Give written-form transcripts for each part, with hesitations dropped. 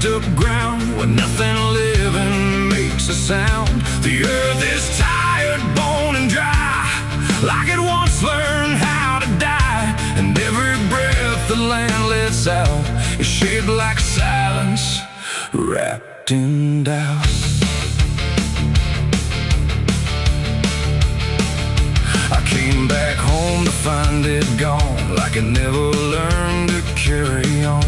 up ground where nothing living makes a sound. The earth is tired, bone and dry, like it once learned how to die. And every breath the land lets out is shaped like silence, wrapped in doubt. I came back home to find it gone, like it never learned to carry on.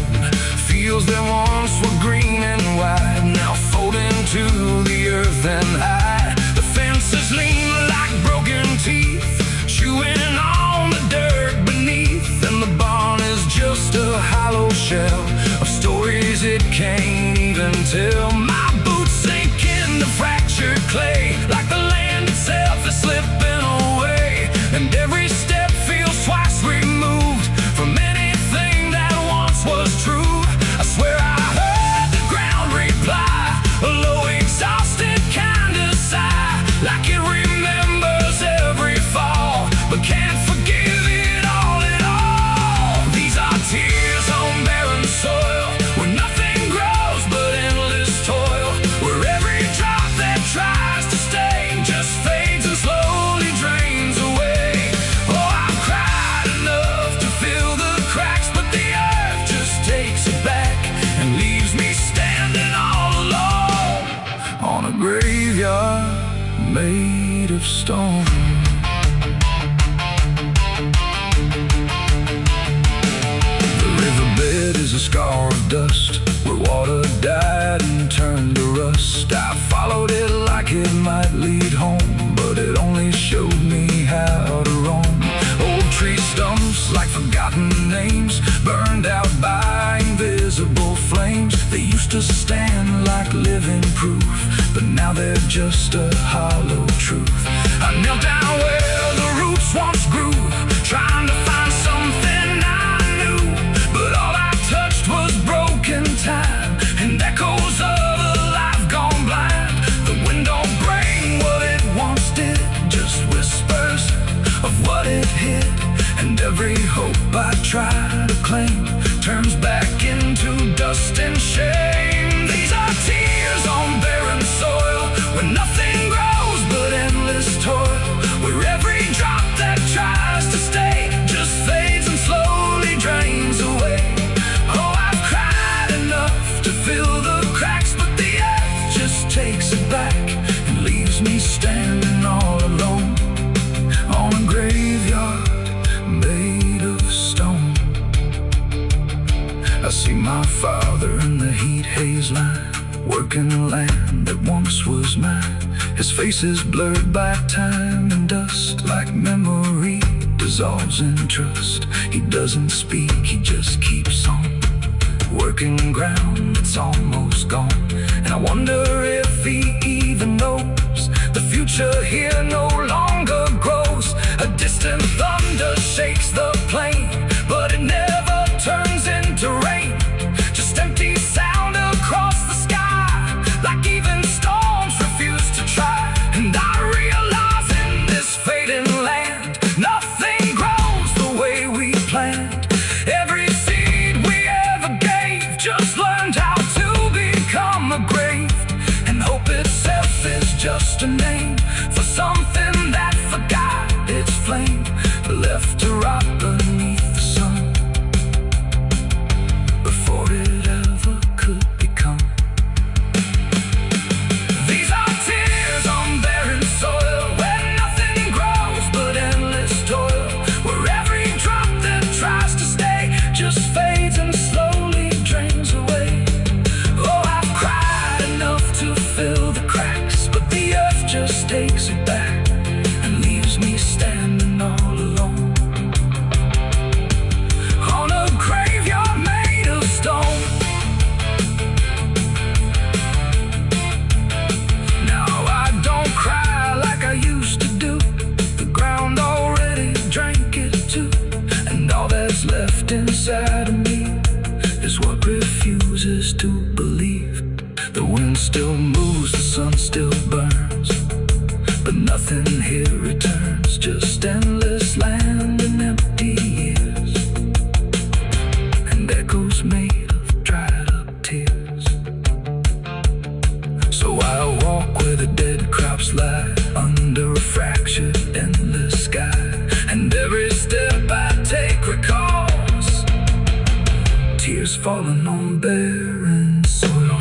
Fields that once were green and wide, now folding to the earth and hide. The fences lean like broken teeth, chewing on the dirt beneath. And the barn is just a hollow shell of stories it can't even tell. My boots sink into fractured clay, like the land itself is slipping away. And every step feels twice removed from anything that once was true. I swear I heard the ground reply, a low exhausted kind of sigh, like it remembers every fall, but can't forgive it all at all. These are tears on barren soil, where nothing grows but endless toil, where every drop that tries to stay just fades and slowly drains away. Oh, I've cried enough to fill the cracks, but the earth just takes it back and leaves me standing all alone on a graveyard made of stone. The riverbed is a scar of dust, where water died and turned to rust. I followed it like it might lead home, but it only showed me how to roam. Old tree stumps like forgotten names, burned out by invisible flames. They used to stand like living proof, but now they're just a hollow truth. I knelt down where the roots once grew, trying to find something I knew, but all I touched was broken time and echoes of a life gone blind. The wind don't bring what it once did, just whispers of what it hid. And every hope I try to claim turns back into dust and shame. These are tears on barren soil, where nothing grows but endless toil, where every drop that tries to stay just fades and slowly drains away. Oh, I've cried enough to fill the cracks, but the earth just takes it back and leaves me standing all alone on a graveyard made of stone. I see my father in the heat haze line, working the land that once was mine. His face is blurred by time and dust, like memory dissolves in trust. He doesn't speak, he just keeps on working ground that's almost gone. And I wonder if he even knows the future here no longer grows. A distant thunder shakes the plain, but it never turns into rain. Just empty sound across the sky, like even storms refuse to try. And I realize in this fading land, nothing grows the way we planned. Every seed we ever gave just learned how to become a grave. And hope itself is just a name for something that forgot its flame, left to rot beneath the sun before it ever could become. These are tears on barren soil, where nothing grows but endless toil, where every drop that tries to stay just fades and slowly drains away. Oh, I've cried enough to fill the cracks, but the earth just takes it back and leaves me standing all alone on a graveyard made of stone. Now I don't cry like I used to do, the ground already drank it too. And all that's left inside of me is what refuses to believe. The wind still moves, the sun still burns, but nothing here returns, just endless land and empty years, and echoes made of dried up tears. barren soil.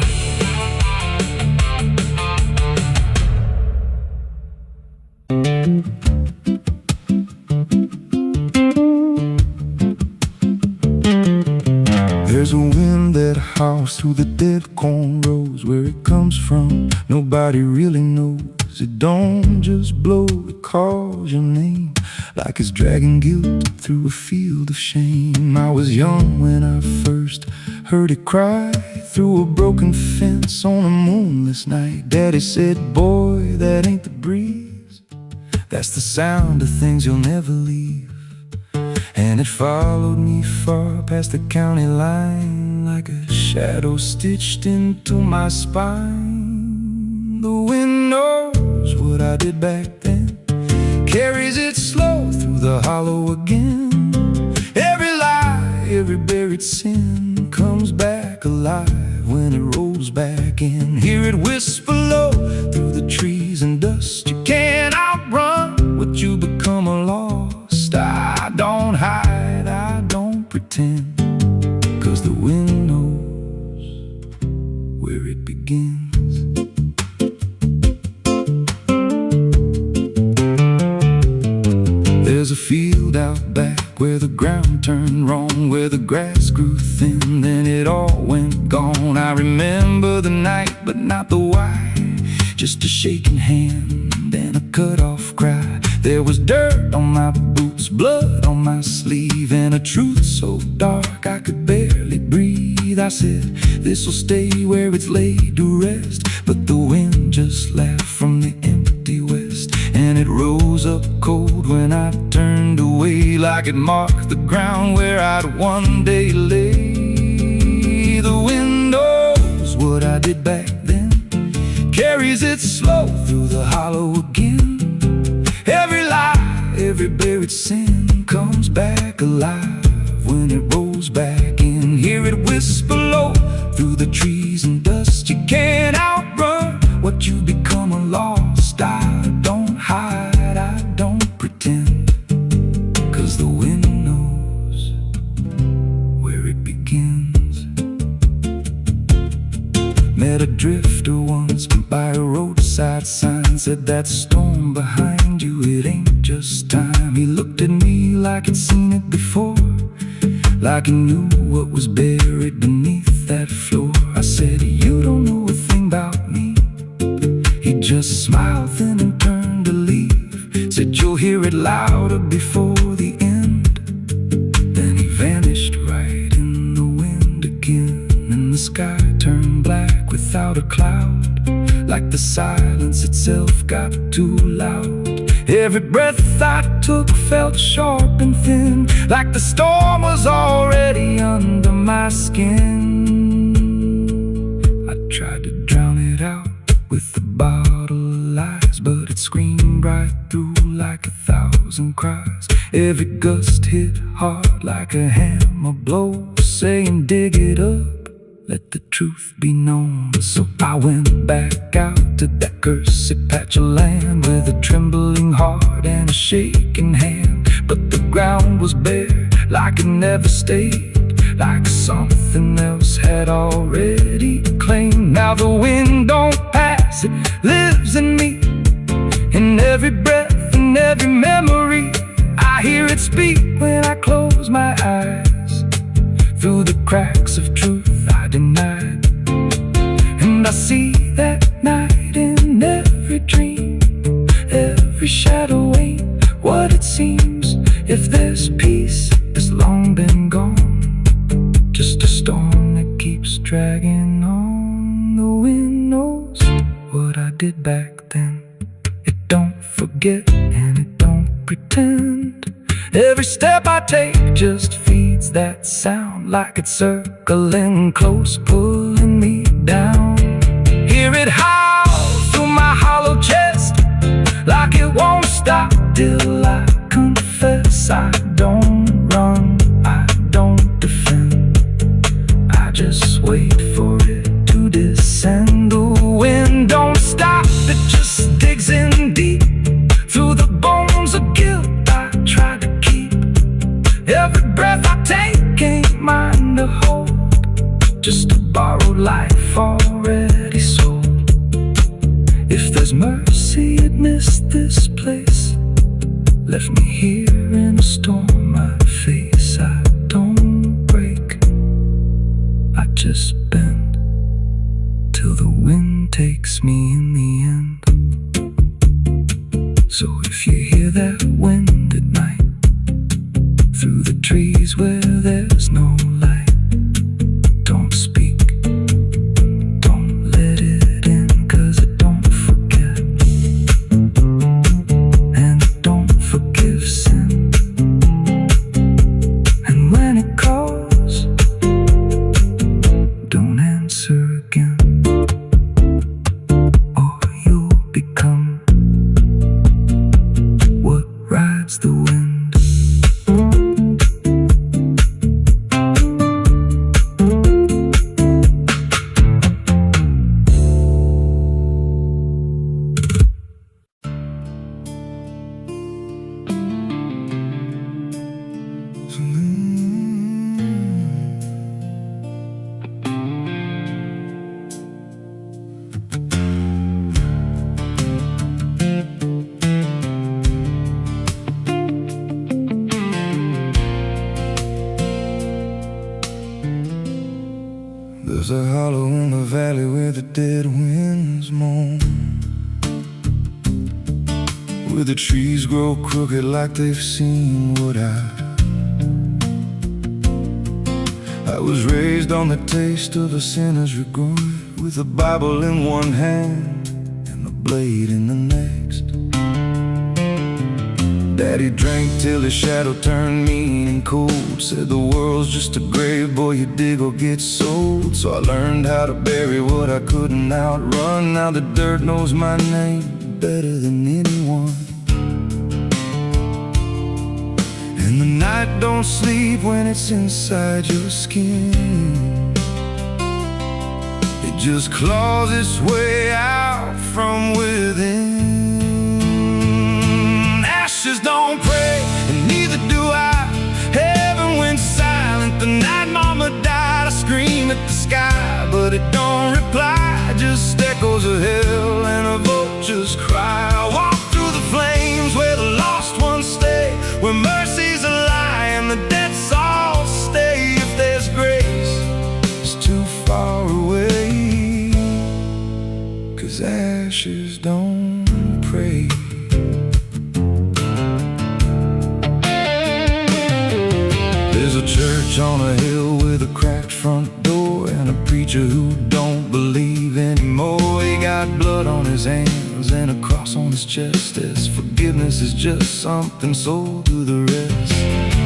There's a wind that howls through the dead corn rows. Where it comes from, nobody really knows. It don't just blow, it calls your name, like it's dragging guilt through a field of shame. I was young when I first heard it cry through a broken fence on a moonless night. Daddy said, boy, that ain't the breeze, that's the sound of things you'll never leave. And it followed me far past the county line, like a shadow stitched into my spine. The wind knows what I did back then, carries it slow through the hollow again. Every lie, every buried sin comes back alive when it rolls back in. Hear it whisper low through the trees and dust. You can't outrun what you become lost. I don't hide, I don't pretend, 'cause the wind knows where it begins. There's a field out back where the ground turned wrong, where the grass grew thin, then it all went gone. I remember the night, but not the why, just a shaking hand and a cut-off cry. There was dirt on my boots, blood on my sleeve, and a truth so dark I could barely breathe. I said, this'll stay where it's laid to rest, but the wind just laughed from the empty west, and it rose up cold when I turned away, like it marked the ground where I'd one day lay. The wind knows what I did back then, carries it slow through the hollow again. Every lie, every buried sin comes back alive when it rolls back in. Hear it whisper low through the trees and dust. You can't outrun what you become lost. I don't hide, I don't pretend, 'cause the wind knows where it begins. Met a drifter once by a roadside sign, said that storm behind you, it ain't just time. He looked at me like he'd seen it before, like he knew what was buried beneath that floor. I said, you don't know a thing about me. He just smiled then and turned to leave, said, you'll hear it louder before the end. Then he vanished right in the wind again, and the sky turned black without a cloud, like the silence itself got too loud. Every breath I took felt sharp and thin, like the storm was already under my skin. I tried to drown it out with a bottle of lies, but it screamed right through like 1,000 cries. Every gust hit hard like a hammer blow, saying dig it up, let the truth be known. So I went back out to that cursed patch of land with a trembling heart and a shaking hand. But the ground was bare, like it never stayed, like something else had already claimed. Now the wind don't pass, it lives in me, in every breath and every memory. I hear it speak when I close my eyes, through the cracks of truth I denied. And I see that night in every dream, every shadow ain't what it seems. If there's peace, it's long been gone, just a storm that keeps dragging on. The wind knows what I did back then. It don't forget and it don't pretend. Every step I take just feeds that sound, like it's circling close, pulling me down. Hear it howl through my hollow chest, like it won't stop till I confess. I don't run, I don't defend, I just wait for it to descend. The wind don't stop, it just digs in deep, through the bones of guilt I try to keep. Every breath I take ain't mine to hold, just a borrowed life already sold. If there's mercy amidst this place, left me here in a storm I face. I don't break, I just bend till the wind takes me in the end. So if you hear that wind at night, through the trees where there's no light, don't speak, don't let it in, 'cause it don't forget, and it don't forgive sin. And when it calls, don't answer again, or you'll become what rides the wind. There's a hollow in the valley where the dead winds moan, where the trees grow crooked like they've seen what I was raised on the taste of a sinner's regret, with a Bible in one hand and a blade in the next. Daddy drank till his shadow turned mean and cold, said the world's just a grave, boy, you dig or get sold. So I learned how to bury what I couldn't outrun. Now the dirt knows my name better than anyone. And the night don't sleep when it's inside your skin. It just claws its way out from within. Ashes don't pray, and neither do I. Heaven went silent the night mama died. I scream at the sky, but it don't reply. Just echoes of hell and a vulture's cry. I walk through the flames where the lost ones stay, where mercy's a lie and the dead souls stay. If there's grace, it's too far away, 'cause ashes don't pray. There's a church on a hill with a cracked front door, and a preacher who don't believe anymore. He got blood on his hands and a cross on his chest, as forgiveness is just something sold to the rest.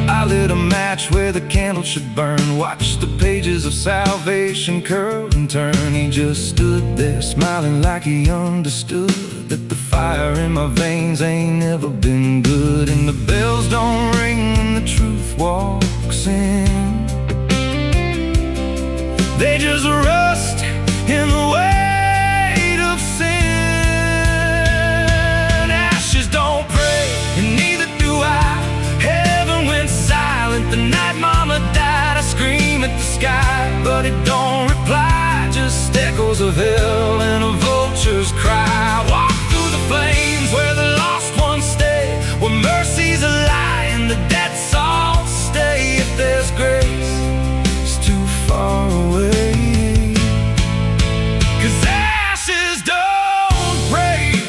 I lit a match where the candle should burn, watched the pages of salvation curl and turn. He just stood there smiling like he understood that the fire in my veins ain't never been good. And the bells don't ring when the truth walks in, they just rust in the weight of sin. Ashes don't pray, and neither do I. Heaven went silent the night mama died. I scream at the sky, but it don't reply. Just echoes of hell and a vulture's cry. Walk through the flames where the lost ones stay, where mercy's a lie and the dead souls stay. If there's grace, it's too far away, 'cause ashes don't break.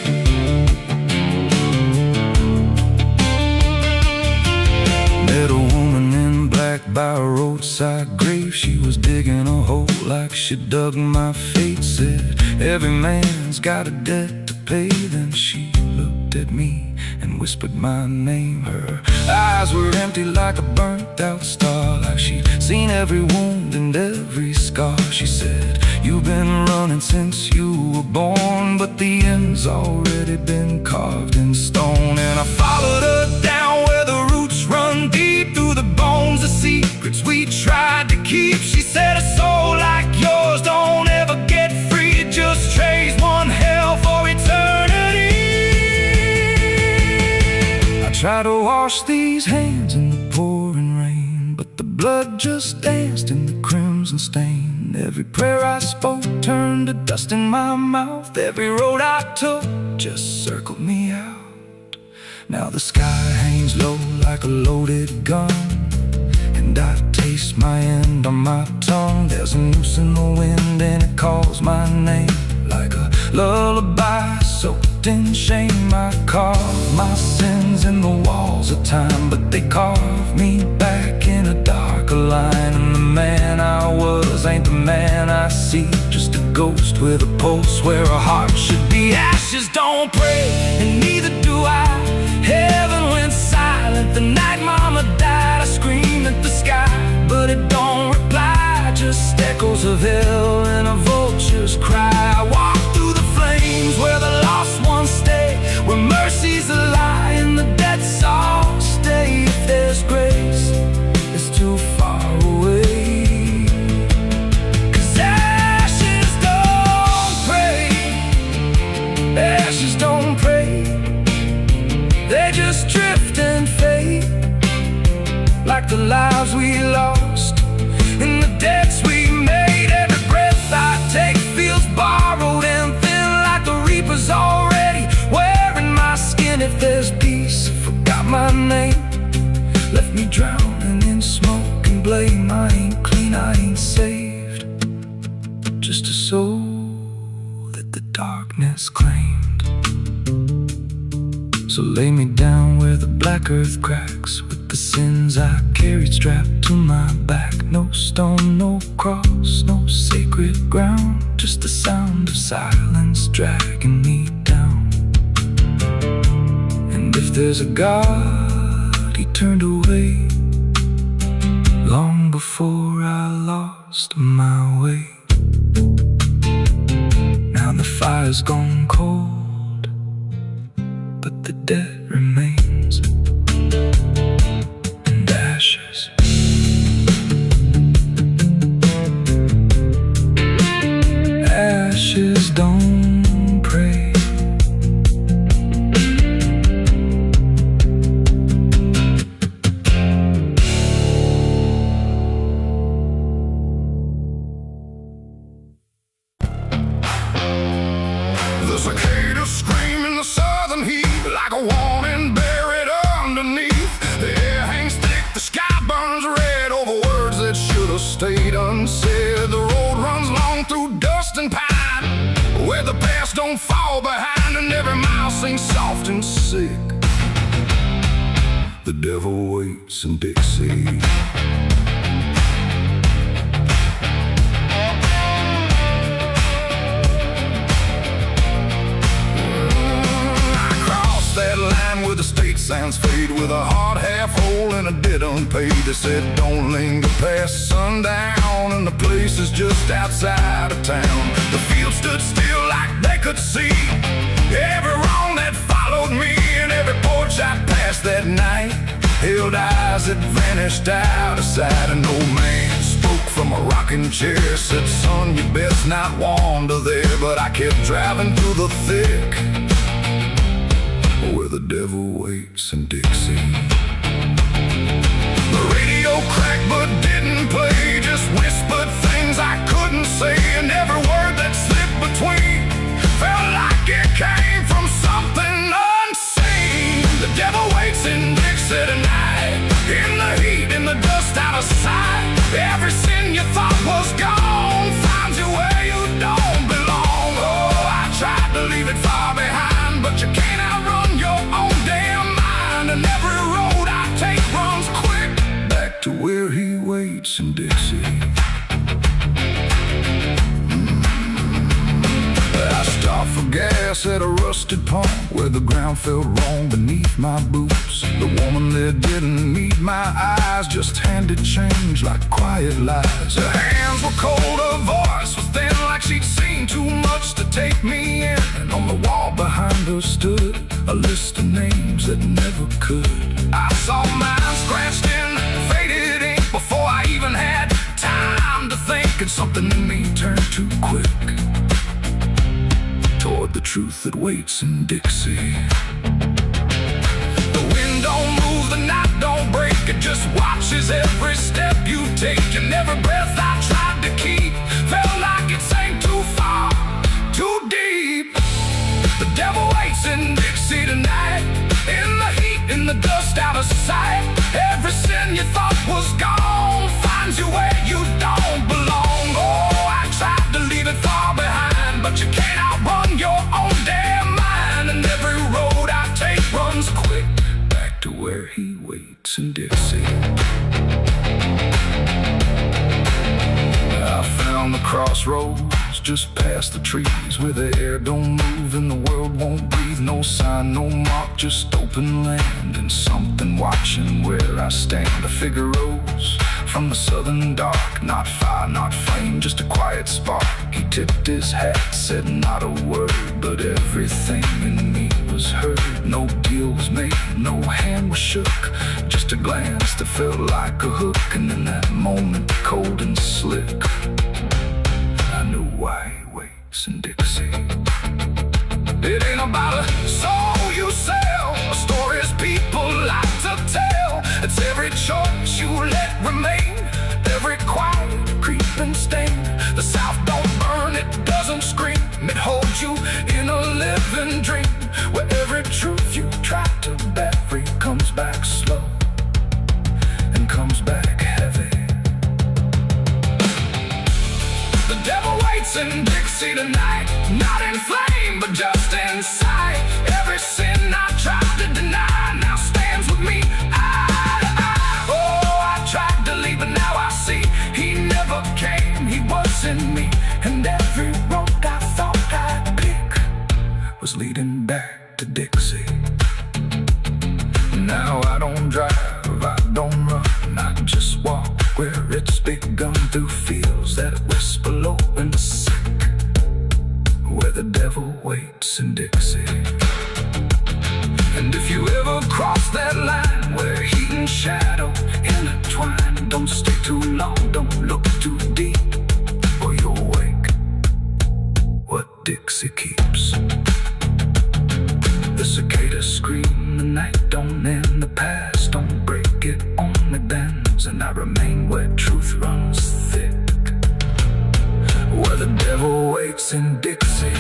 Met a woman in black by a roadside grave. She was digging a hole like she dug my fate. Said every man's got a debt to pay. Then she looked at me and whispered my name. Her eyes were empty like a burnt out star, like she'd seen every wound and every scar. She said, you've been running since you were born, but the end's already been carved in stone. And I followed her down where the roots run deep, through the bones, the secrets we tried to keep. She said, a soul like yours don't ever get free. It just trades one hell for eternity. I try to wash these hands in the pouring rain, but the blood just danced in the crimson stain. And every prayer I spoke turned to dust in my mouth. Every road I took just circled me out. Now the sky hangs low like a loaded gun, and I taste my end on my tongue. There's a noose in the wind and it calls my name like a lullaby soaked in shame. I carve my sins in the walls of time, but they carve me back in a darker line. And the man I was ain't the man I see, just a ghost with a pulse where a heart should be. Ashes don't pray, and neither do I. Heaven went silent the night mama died. I screamed at the sky, but it don't reply. Just echoes of hell and a vulture's cry. I walk through the flames where the lost ones stay, where mercy's a lie and the dead all stay. If there's grace, it's too far away. 'Cause ashes don't pray, ashes don't pray. They just drift and fade, like the lives we lost and the debts we made. Every breath I take feels borrowed and thin, like the reaper's already wearing my skin. If there's peace, forgot my name, left me drowning in smoke and blame. I ain't clean, I ain't saved, just a soul that the darkness claimed. So lay me down where the black earth cracks, with the sins I carried strapped to my back. No stone, no cross, no sacred ground, just the sound of silence dragging me down. And if there's a God, he turned away long before I lost my way. Now the fire's gone cold, but the debt remains, and ashes. Ashes don't pray. The cicadas scream in the southern heat like a warning buried underneath. The air hangs thick, the sky burns red over words that should have stayed unsaid. The road runs long through dust and pine, where the past don't fall behind, and every mile sings soft and sick. The devil waits in Dixie. That line where the state signs fade, with a heart half whole and a debt unpaid. They said don't linger past sundown, and the place is just outside of town. The field stood still like they could see every wrong that followed me, and every porch I passed that night held eyes that vanished out of sight. An old man spoke from a rocking chair, said son, you best not wander there. But I kept driving through the thick, where the devil waits in Dixie. The radio cracked but didn't play, just whispered things I couldn't say, and every word that slipped between felt like it came from something unseen. The devil waits in Dixie tonight, in the heat, in the dust, out of sight. Every sin you thought was gone finds you where you don't belong. Oh, I tried to leave it far behind, but you can't outrun your own damn mind. And every road I take runs quick back to where he waits in Dixie. I stopped for gas at a rusted pump, where the ground felt wrong beneath my boots. The woman there didn't meet my eyes, just handed change like quiet lies. Her hands were cold, her voice was thin, like she'd seen too much to take me in. And on the wall behind her stood a list of names that never could. I saw mine scratched in faded ink before I even had time to think, and something in me turned too quick toward the truth that waits in Dixie. The wind don't move, the night don't break, it just watches every step you take, and every breath I tried to keep but you can't outrun your own damn mind. And every road I take runs quick back to where he waits in Dixie. I found the crossroads just past the trees, where the air don't move and the world won't breathe. No sign, no mark, just open land and something watching where I stand. A figure rose from the southern dark, not fire, not flame, just a quiet spark. He tipped his hat, said not a word, but everything in me was heard. No deal was made, no hand was shook, just a glance that felt like a hook. And in that moment, cold and slick, I knew why he waits in Dixie. It ain't about a soul you sell, a stories people like to tell. It's every choice you let remain, every quiet creeping stain. The South don't burn, it doesn't scream, it holds you in a living dream, where every truth you try to bury comes back slow and comes back heavy. The devil waits in Dixie tonight, not in flame, but just inside. Every sin I tried to deny now stands with me eye to eye. Oh, I tried to leave, but now I see he never came, he was in me. And every road I thought I'd pick was leading back to Dixie. Now I don't drive, I don't run, I just walk where it's begun, through fields that whisper low and sick, where the devil waits in Dixie. And if you ever cross that line where heat and shadow intertwine, don't stay too long, don't look too deep, or you'll wake what Dixie keeps. The cicadas scream, the night don't end, the past don't break, it only bends. And I remain where truth runs thick, where the devil waits in Dixie.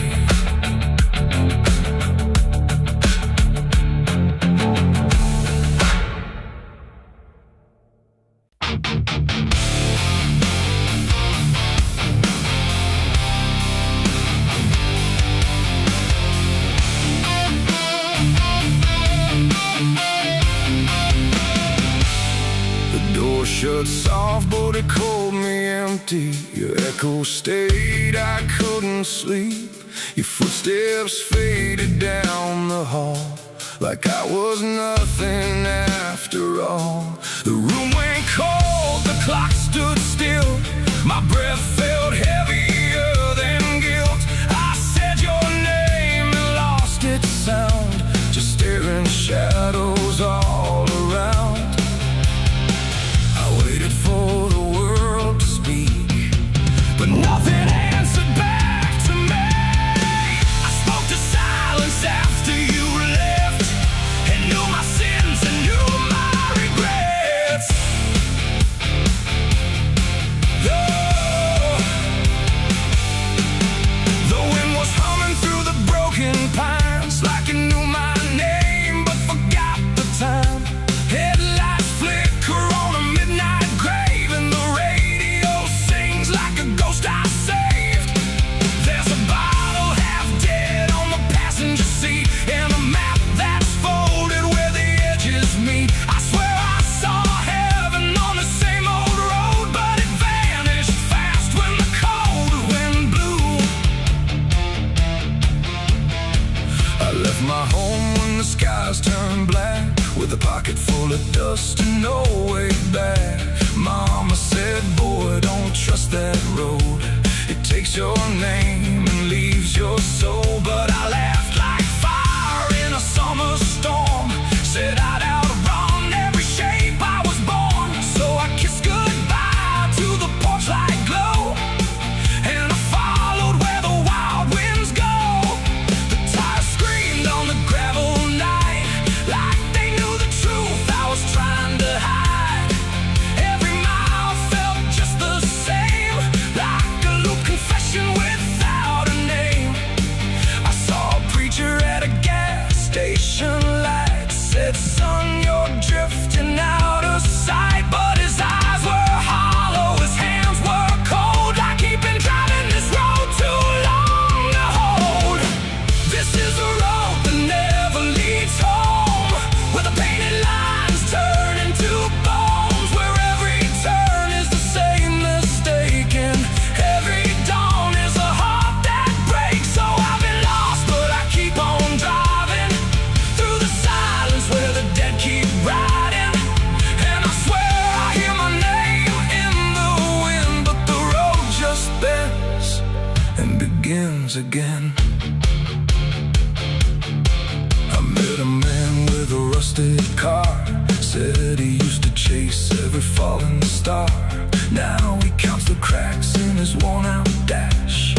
Shut soft, but it called me empty. Your echo stayed, I couldn't sleep. Your footsteps faded down the hall, like I was nothing after all. The room went cold, the clock stood still. My breath felt heavier than guilt. I said your name and lost its sound, just staring shadows all around. For the world to speak, but nothing answered back to me. I spoke to silence after you left, and knew my sins and knew my regrets. The wind was humming through the broken pines, like it knew my name but forgot the time. Headlights flicker on a midnight grave, and the radio sings like a ghost I saved. There's a bottle half dead on the passenger seat, and a map that's folded where the edges meet. I swear I saw heaven on the same old road, but it vanished fast when the cold wind blew. I left my home when the skies turned black, with a pocket full of dust and no way back. Mama said, boy, don't trust that road, it takes your name and leaves your soul. But I laughed like fire in a summer storm, said I'd outrun every shape I was born. So I kissed goodbye to the porch light glow, and I followed where the wild winds go. The tires screamed on the gravel night, like they knew the truth I was trying to hide. Every mile felt just the same, like a loop confession without a name. and begins again. I met a man with a rusted car, said he used to chase every falling star. Now he counts the cracks in his worn-out dash,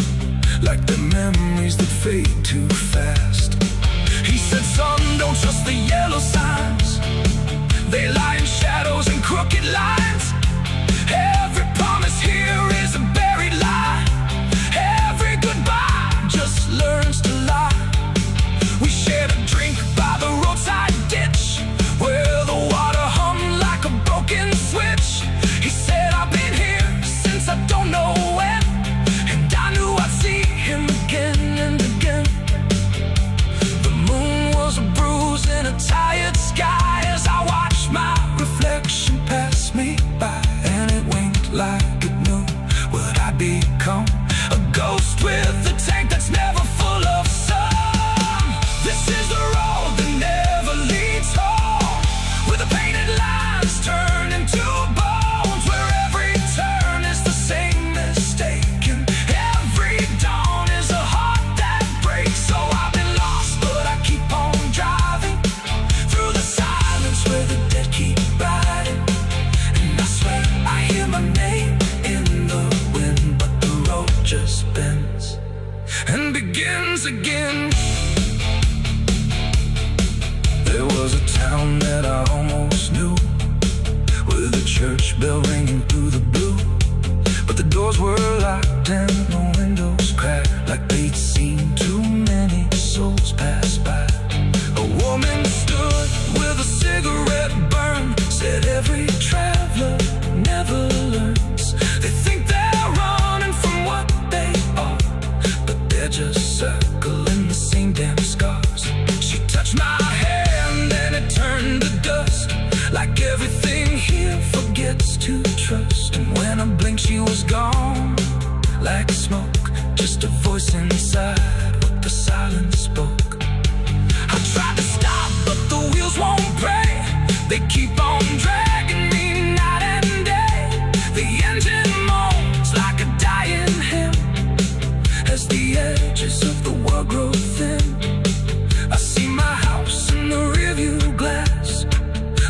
like the memories that fade too fast. He said, son, don't trust the yellow signs. They lie in shadows and crooked lines. Every promise here is a buried lie. Every goodbye just learns to lie. We shared a drink by the roadside ditch, where the water hummed like a broken switch. He said, I've been here since I don't know when, and I knew I'd see him again and again. The moon was a bruise in a tired sky as I watched my reflection pass me by, and it winked like it knew what I'd become. A ghost with a tank that's never full of sun. This is the road that never leads home, where the painted lines turn into bones, where every turn is the same mistake, and every dawn is a heart that breaks. So I've been lost, but I keep on driving through the silence where the dead keep riding. And I swear I hear my name in the wind, but the road just bends and begins again. There was a town that I almost knew, with a church bell ringing through the blue, but the doors were locked and the windows cracked, like they'd seen too many souls pass by. A woman stood with a cigarette burn, said every traveler never learns. They think they're running from what they are, but they're just circling the same damn scars. She touched my hand and it turned to dust, like everything here forgets to trust. And when I blinked she was gone, like smoke, just a voice inside what the silence spoke. I tried to stop but the wheels won't break, they keep on dragging me night and day. The engine moans like a dying hymn as the edges of the world grow thin. I see my house in the rearview glass,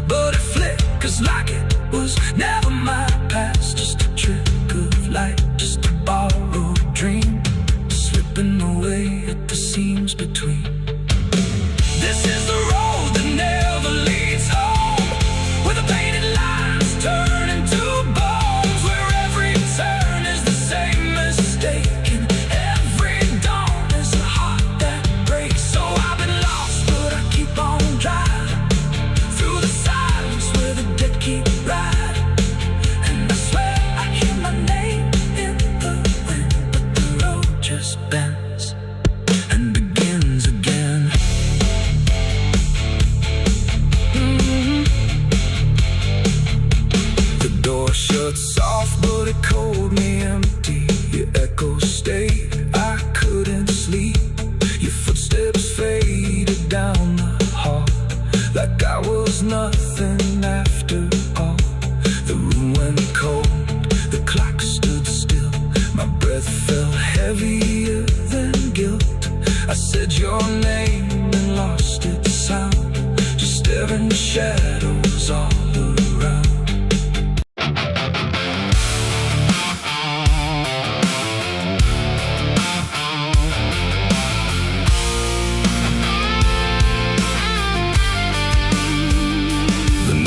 but it flickers like it was never my past. Just a trick of light, just a borrowed dream, slipping away at the seams between. This is the road that never leads home, where the painted lines turn into bones, where every turn is the same mistake, and every dawn is a heart that breaks. So I've been lost, but I keep on driving through the silence where the dead keep riding. And I swear I hear my name in the wind, but the road just bends and begins again. The door shut soft, but it cold me empty. Your echo stayed, I couldn't sleep. Your footsteps faded down the hall, like I was nothing after all. The room went cold, the clock stood still. My breath felt heavier than guilt. I said your name and lost its sound, just staring shadows all around.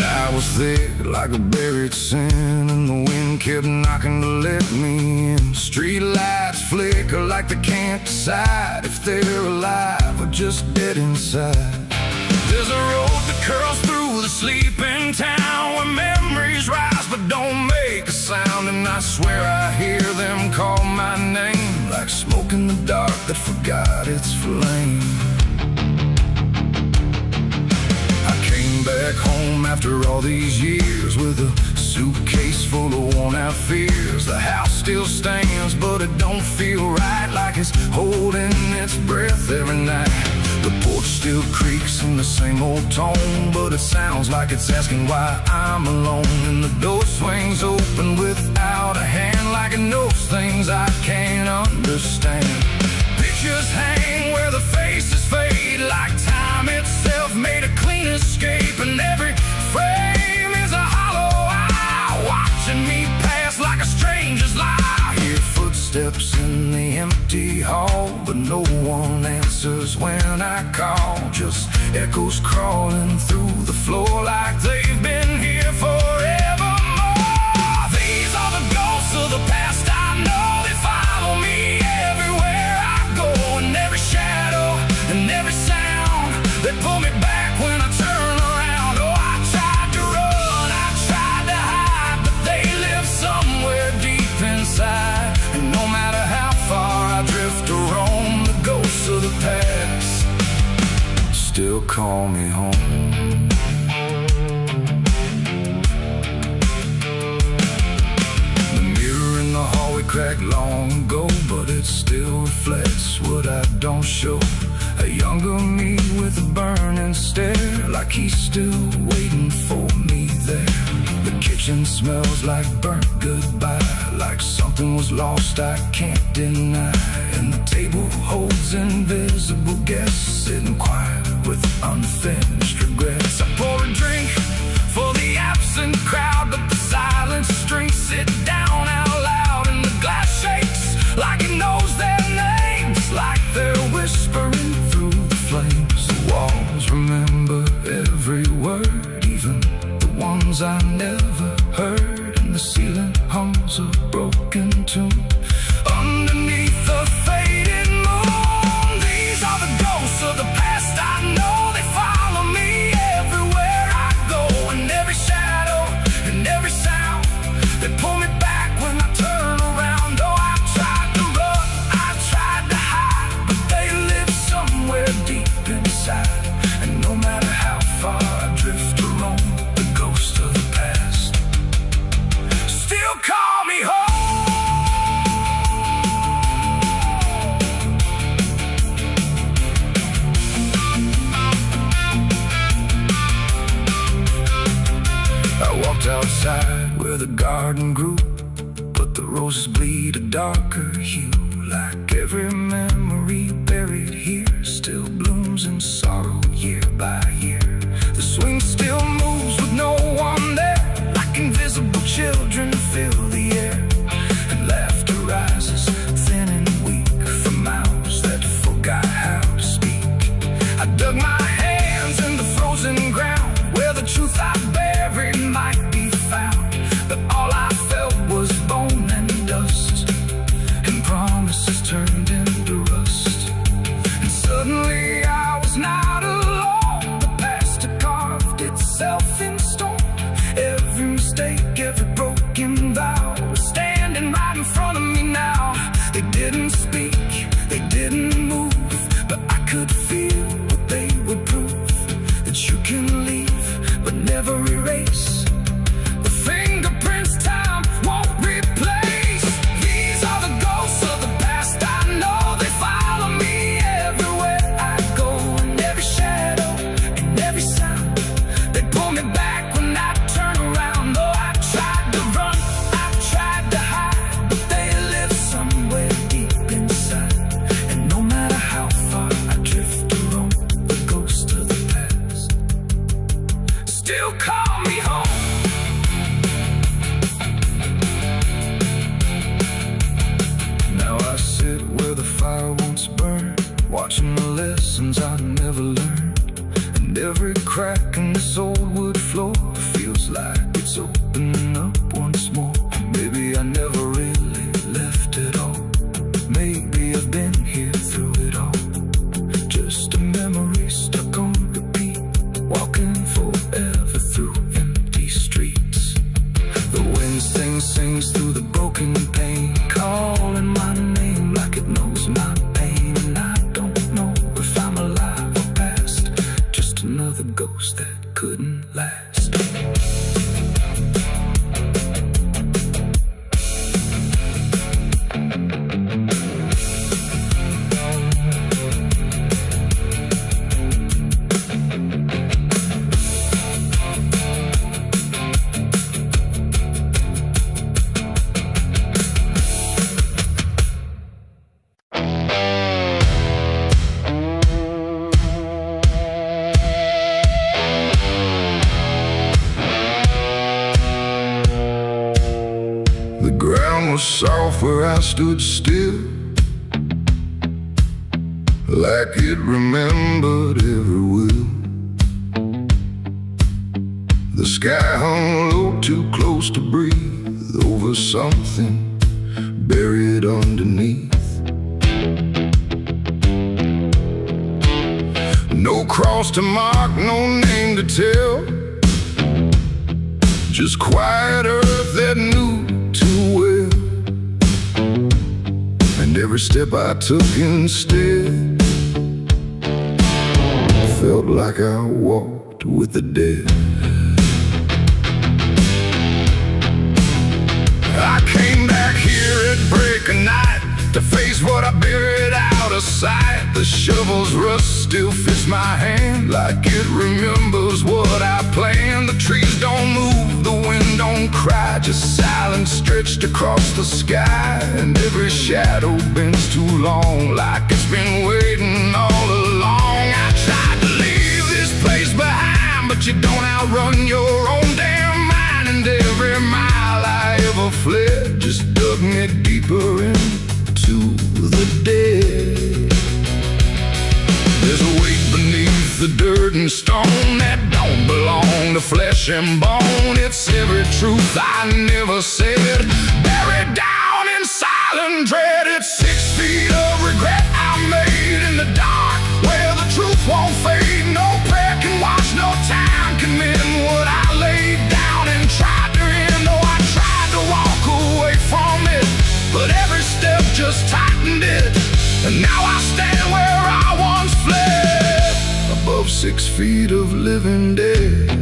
I was there like a buried sin, and the wind kept knocking to let me in. Street lights flicker like they can't decide if they're alive or just dead inside. There's a road that curls through the sleeping town, where memories rise but don't make a sound. And I swear I hear them call my name, like smoke in the dark that forgot its flame. Back home after all these years, with a suitcase full of worn-out fears. The house still stands, but it don't feel right, like it's holding its breath every night. The porch still creaks in the same old tone, but it sounds like it's asking why I'm alone. And the door swings open without a hand, like it knows things I can't understand. Pictures hang where the faces fade, like time itself made a clean escape. And every frame is a hollow eye, watching me pass like a stranger's lie. I hear footsteps in the empty hall, but no one answers when I call. Just echoes crawling through the floor like they've been here forevermore. These are the ghosts of the past I know. They follow me everywhere I go, and every shadow and every sound. They pull me back when I turn around. Oh, I tried to run, I tried to hide, but they live somewhere deep inside. And no matter how far I drift or roam, the ghosts of the past still call me home. The mirror in the hallway cracked long ago, but it still reflects what I don't show. A younger me with a burning stare, like he's still waiting for me there. The kitchen smells like burnt goodbye, like something was lost I can't deny. And the table holds invisible guests, sitting quiet with unfinished regrets. I pour a drink for the absent crowd, but the silence drinks sit down out loud. And the glass shakes like it knows their names, like they're whispering through the flames. The walls remember every word, even the ones I never heard. And the ceiling hums a broken tune underneath the faded moon. These are the ghosts of the past I know. They follow me everywhere I go, and every shadow and every sound. They pull me back when I turn around. Oh, I tried to run, I tried to hide, but they live somewhere deep inside. And no matter how far I drift or roam, the ghosts of the past still call me home. I walked outside where the garden grew, but the roses bleed a darker hue. Like every memory buried here still blooms in sorrow year by year. The swing still moves with no one there, like invisible children fill the air. And laughter rises thin and weak from mouths that forgot how to speak. I dug my hands in the frozen ground where the truth I buried might be found. But all I felt was bone and dust, and promises turned into rust. And suddenly I was not alone. The past had carved itself in stone. Every mistake, every broken vow was standing right in front of me now. They didn't speak, they didn't move, but I could feel what they would prove. That you can leave, but never erase the fingerprints time won't replace. These are the ghosts of the past I know. They follow me everywhere I go, and every shadow and every sound. They pull me back when I turn around. Oh, I tried to run, I tried to hide, but they live somewhere deep inside. And no matter how far I drift or roam, the ghosts of the past still call me home. Now I sit where the fire once burned, watching the lessons I never learned. And every crack in this old wood floor feels like it's opening up once more. Maybe I never really left it all. Maybe I've been here through it all. Just a memory stuck on repeat, walking forever through empty streets. The wind sings through the broken pane, calling my name like it knows my pain. And I don't know if I'm alive off where I stood still, like it remembered every will. The sky hung low, too close to breathe, over something buried underneath. No cross to mark, no name to tell, just quiet earth that knew too well. And every step I took instead felt like I walked with the dead. I came back here at break of night to face what I buried out of sight. The shovel's rust still fits my hand, like it remembers what I planned. The trees don't move, the wind don't cry, just silence stretched across the sky. And every shadow bends too long, like it's been waiting all along. I tried to leave this place behind, but you don't outrun your own damn mind. And every mile I ever fled just dug me deeper into the dead. There's a weight beneath the dirt and stone that don't belong to flesh and bone. It's every truth I never said, buried down in silent dread. It's 6 feet of regret I made in the dark, where the truth won't fade. No prayer can wash, no time can mend what I laid down and tried to end. Oh, I tried to walk away from it, but every step just tightened it. And now I stand where I once fled, above 6 feet of living dead.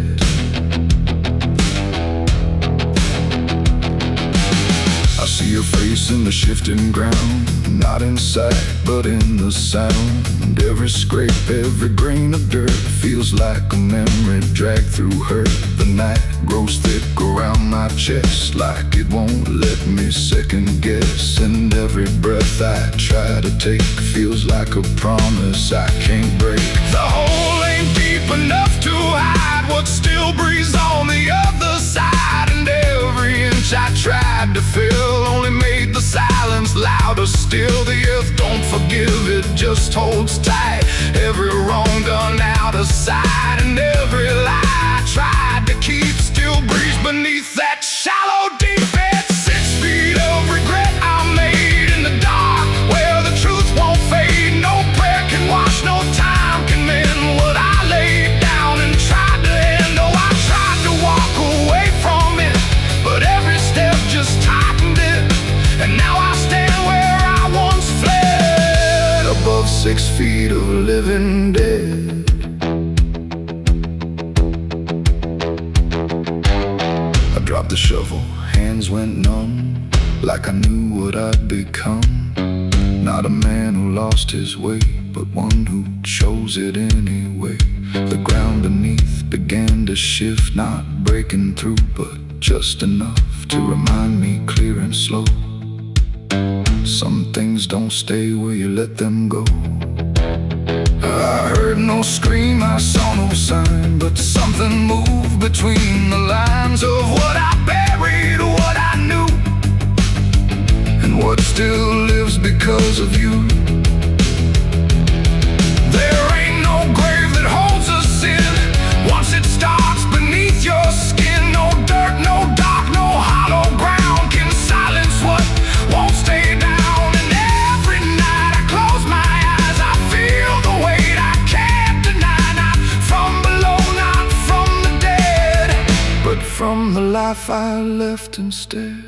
I see your face in the shifting ground, not in sight but in the sound. Every scrape, every grain of dirt feels like a memory dragged through hurt. The night grows thick around my chest, like it won't let me second guess. And every breath I try to take feels like a promise I can't break. The hole ain't deep enough to hide what still breathes on the other side. And every inch I tried to fill only made the silence louder still. The earth don't forgive, it just holds tight. Every wrong done out of sight, and every lie I tried to keep still breathes beneath that shallow deep bed. 6 feet of regret I made in the dark, where the truth won't fade. No prayer can wash, no time can mend what I laid down and tried to end. Oh, I tried to walk away from it, but every step just tightened it. And now I stand where I once fled, above 6 feet of living dead. I dropped the shovel, hands went numb, like I knew what I'd become. Not a man who lost his way, but one who chose it anyway. The ground beneath began to shift, not breaking through, but just enough to remind me clear and slow. Some things don't stay where you let them go. I heard no scream, I saw no sign, but something moved between the lines of what I buried, what I knew, and what still lives because of you. There ain't no grave that holds a sin once it starts beneath your skin. No dirt, no dark, no hollow ground can silence what won't stay down. And every night I close my eyes, I feel the weight I can't deny. Not from below, not from the dead, but from the life I left instead.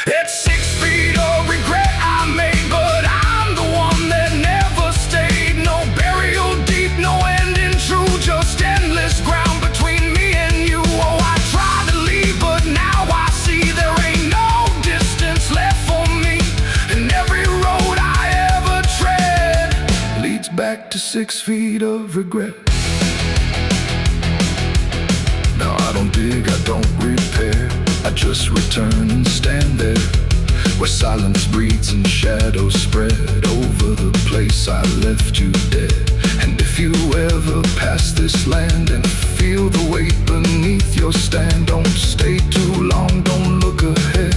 It's 6 feet of regret I made, but I'm the one that never stayed. No burial deep, no ending true, just endless ground between me and you. Oh, I tried to leave, but now I see there ain't no distance left for me. And every road I ever tread leads back to 6 feet of regret. Now I don't dig, I don't repair, I just return and stand there, where silence breathes and shadows spread over the place I left you dead. And if you ever pass this land and feel the weight beneath your stand, don't stay too long, don't look ahead.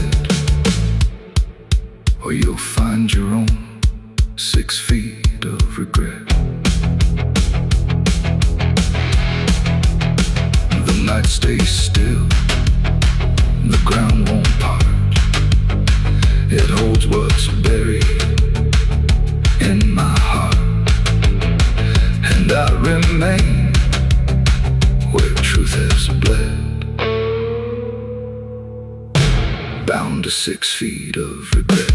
your own 6 feet of regret. The night stays still, the ground won't part. It holds what's buried in my heart, and I remain where truth has bled, bound to 6 feet of regret.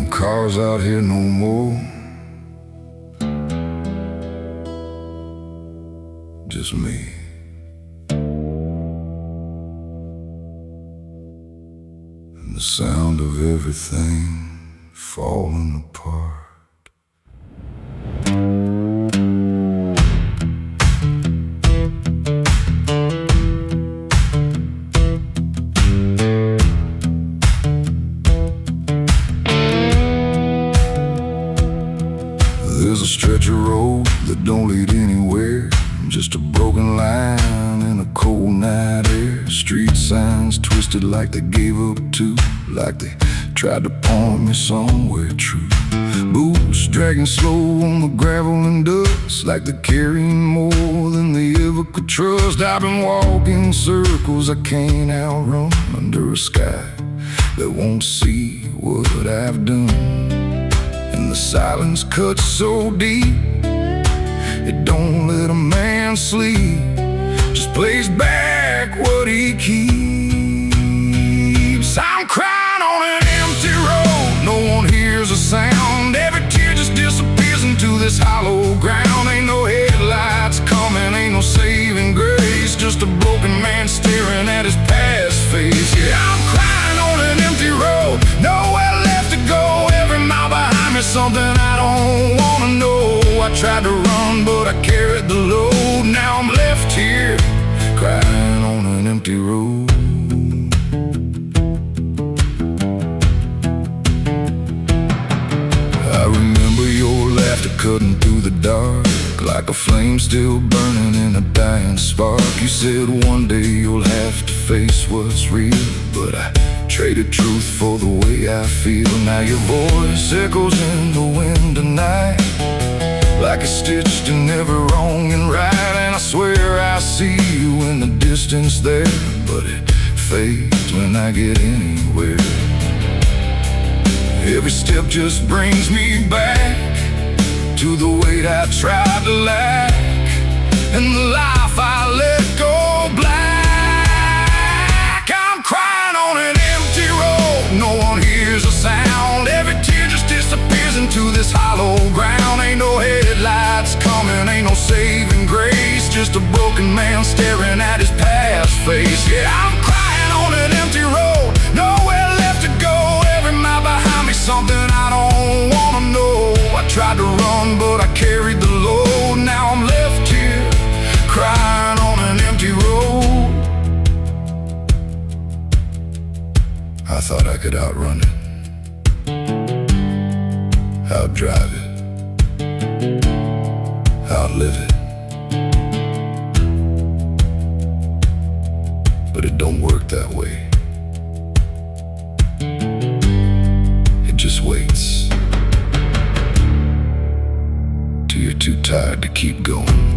Cars out here no more, just me. And the sound of everything falling apart. There's a stretch of road that don't lead anywhere, just a broken line in a cold night air. Street signs twisted like they gave up too, like they tried to point me somewhere true. Boots dragging slow on the gravel and dust, like they're carrying more than they ever could trust. I've been walking circles I can't outrun, under a sky that won't see what I've done. And the silence cuts so deep, it don't let a man sleep, just plays back what he keeps. I'm crying on an empty road, no one hears a sound. Every tear just disappears into this hollow ground. Ain't no headlights coming, ain't no saving grace, just a broken man staring at his past face. Yeah, I'm crying on an empty road, nowhere left to go. Every mile behind me, something I don't wanna know. I tried to run, but I carried the load. Now I'm left here, crying on an empty road. I remember your laughter cutting through the dark, like a flame still burning in a dying spark. You said one day you'll have to face what's real, but I traded truth for the way I feel. Now your voice echoes in the wind tonight, like it's stitched in every wrong and right. And I swear I see you in the distance there, but it fades when I get anywhere. Every step just brings me back to the weight I tried to lack, and the life I let go black. I'm crying on an empty road, no one hears a sound. Every tear just disappears into this hollow ground. Ain't no headlights coming, ain't no saving grace, just a broken man staring at his past face. Yeah, I'm crying on an empty road, nowhere left to go. Every mile behind me, something I don't wanna know. I tried to run, but I carried the load. Now I'm left here, crying on an empty road. I thought I could outrun it, outdrive it, outlive it, but it don't work that way. It just waits till you're too tired to keep going.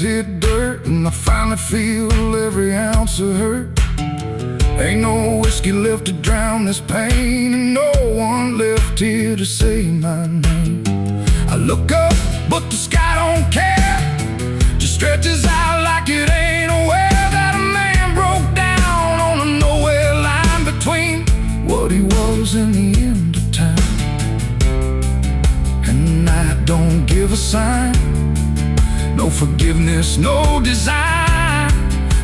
Hit dirt, and I finally feel every ounce of hurt. Ain't no whiskey left to drown this pain, and no one left here to say my name. I look up, but the sky don't care, just stretches out like it ain't aware that a man broke down on a nowhere line between what he shadows in the end of town, and night don't give a sign. No forgiveness, no design,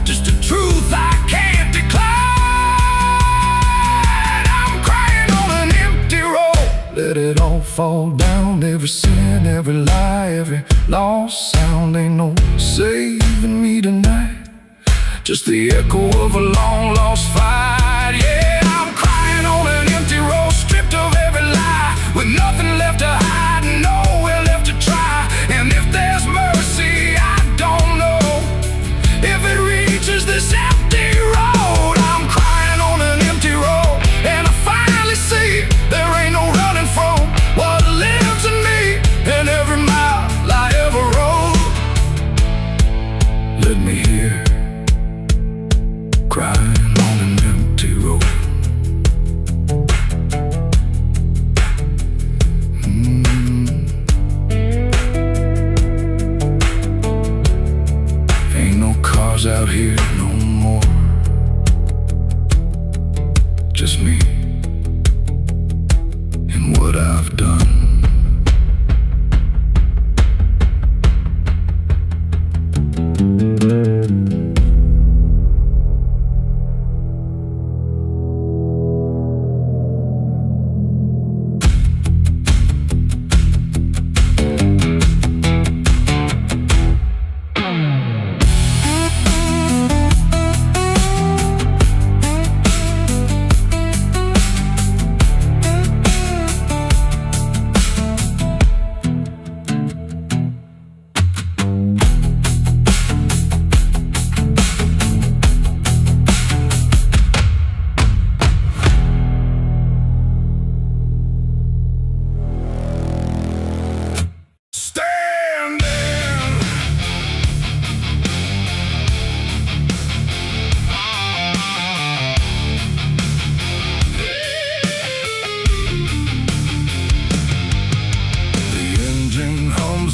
just a truth I can't decline. I'm crying on an empty road. Let it all fall down, every sin, every lie, every lost sound. Ain't no saving me tonight, just the echo of a long lost fight. Yeah, I'm crying on an empty road, stripped of every lie, with nothing left to hide and nowhere left to try. And if there's mercy, I don't know if it reaches this empty road. I'm crying on an empty road, and I finally see there ain't no running from what lives in me and every mile I ever rode. Let me hear crying on an empty road. Ain't no cars out here no more, just me and what I've done.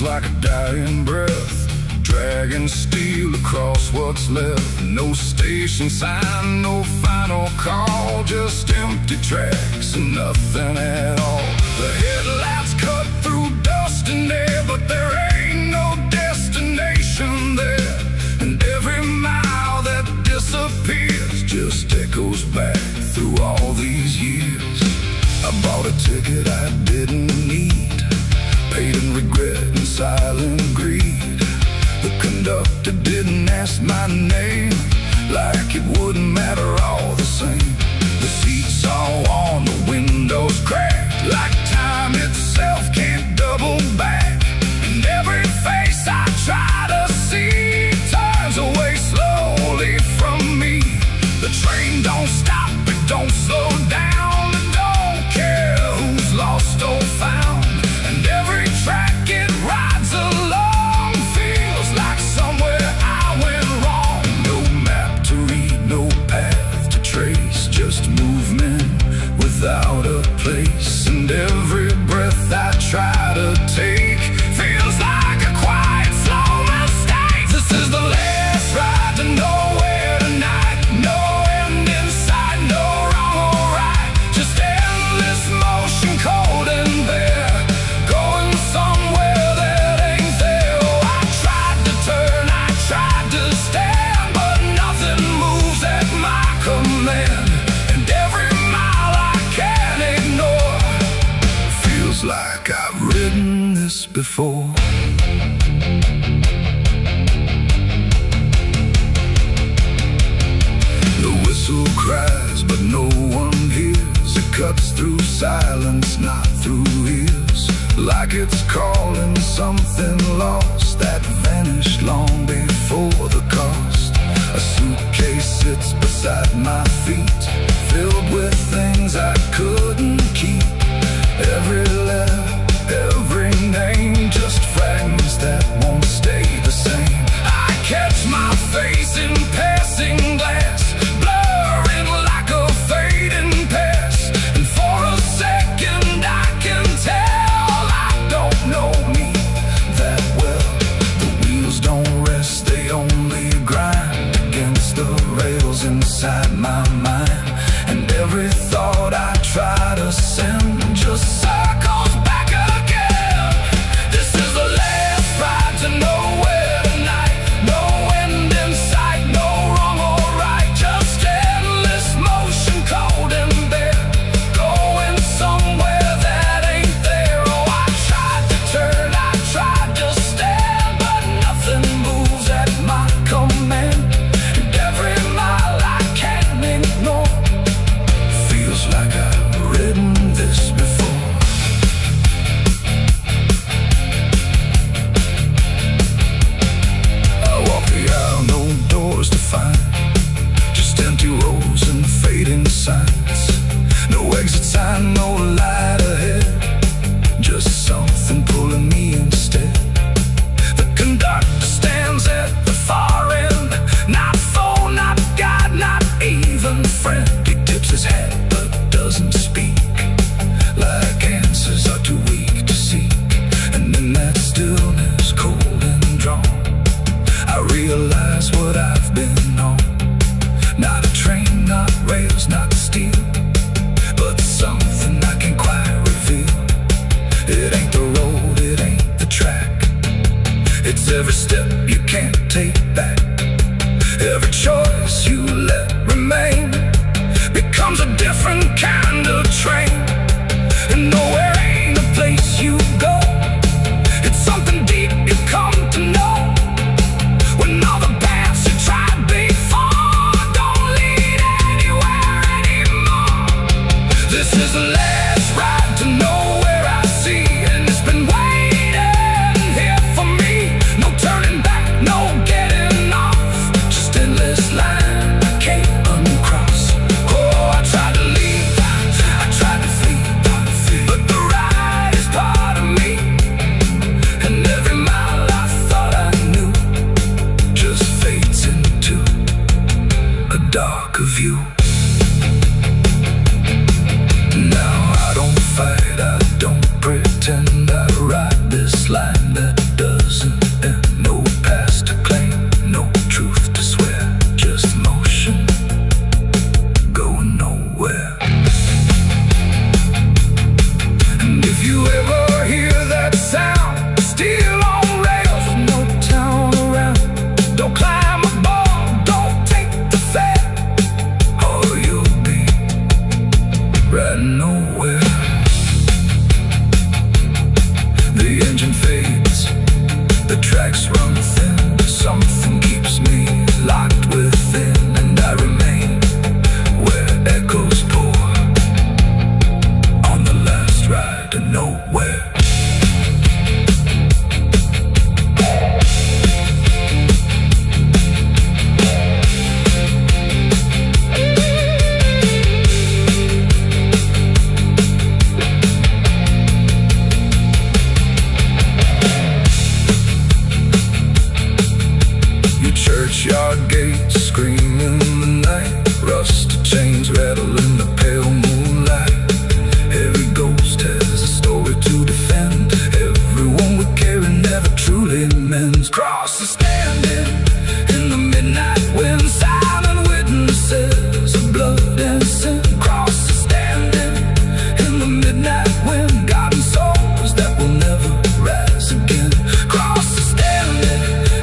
Like a dying breath, dragging steel across what's left. No station sign, no final call, just empty tracks and nothing at all. The headlights cut through dust and air, but there ain't no destination there. And every mile that disappears just echoes back through all these years. I bought a ticket I didn't need, paid in regret and silent greed. The conductor didn't ask my name, like it wouldn't matter all the same. The seats all worn, the windows cracked, like time itself can't double back. And every face I try to see turns away slowly from me. The train don't stop, it don't slow down, it don't care who's lost or found. And every track it rides along feels like somewhere I went wrong. No map to read, no path to trace, just movement without a place. And every breath I try to take feels like a quiet, slow mistake. This is the last ride to nowhere tonight. No end in sight, no wrong or right, just endless motion, cold and bare, going somewhere that ain't there. Oh, I tried to turn, I tried to stand, but nothing moves at my command. And every mile I can't ignore feels like I've ridden this before. The whistle cries, but no one hears. It cuts through silence, not through ears, like it's calling something lost that vanished long before the cost. A suitcase sits beside my feet, filled with things I couldn't keep. Every letter, every name, just fragments that won't stay the same. I catch my face in passing glass, blurring like a fading past. And for a second I can tell I don't know me that well. The wheels don't rest, they only grind against the rails inside my mind. And every thought I try This is the last ride to nowhere I see, and it's been waiting here for me. No turning back, no getting off, just endless line I can't uncross. Oh, I tried to leave, I tried to flee, but the ride is part of me, and every mile I thought I knew just fades into a darker view. Now I don't fight, I don't pretend, I ride this line that doesn't end. No past to claim, no truth to swear, just motion going nowhere. And if you ever hear that sound, still on rails with no town around, don't climb aboard, don't take the fare, or you'll be riding nowhere. The engine fades, the tracks run thin, something keeps me locked within, and I remain where echoes pour on the last ride to nowhere. Churchyard gates scream in the night, rusted chains rattle in the pale moonlight. Every ghost has a story to defend, everyone we carry never truly mends. Crosses standing in the midnight wind, silent witnesses of blood and sin. Crosses standing in the midnight wind, guarding souls that will never rise again. Crosses standing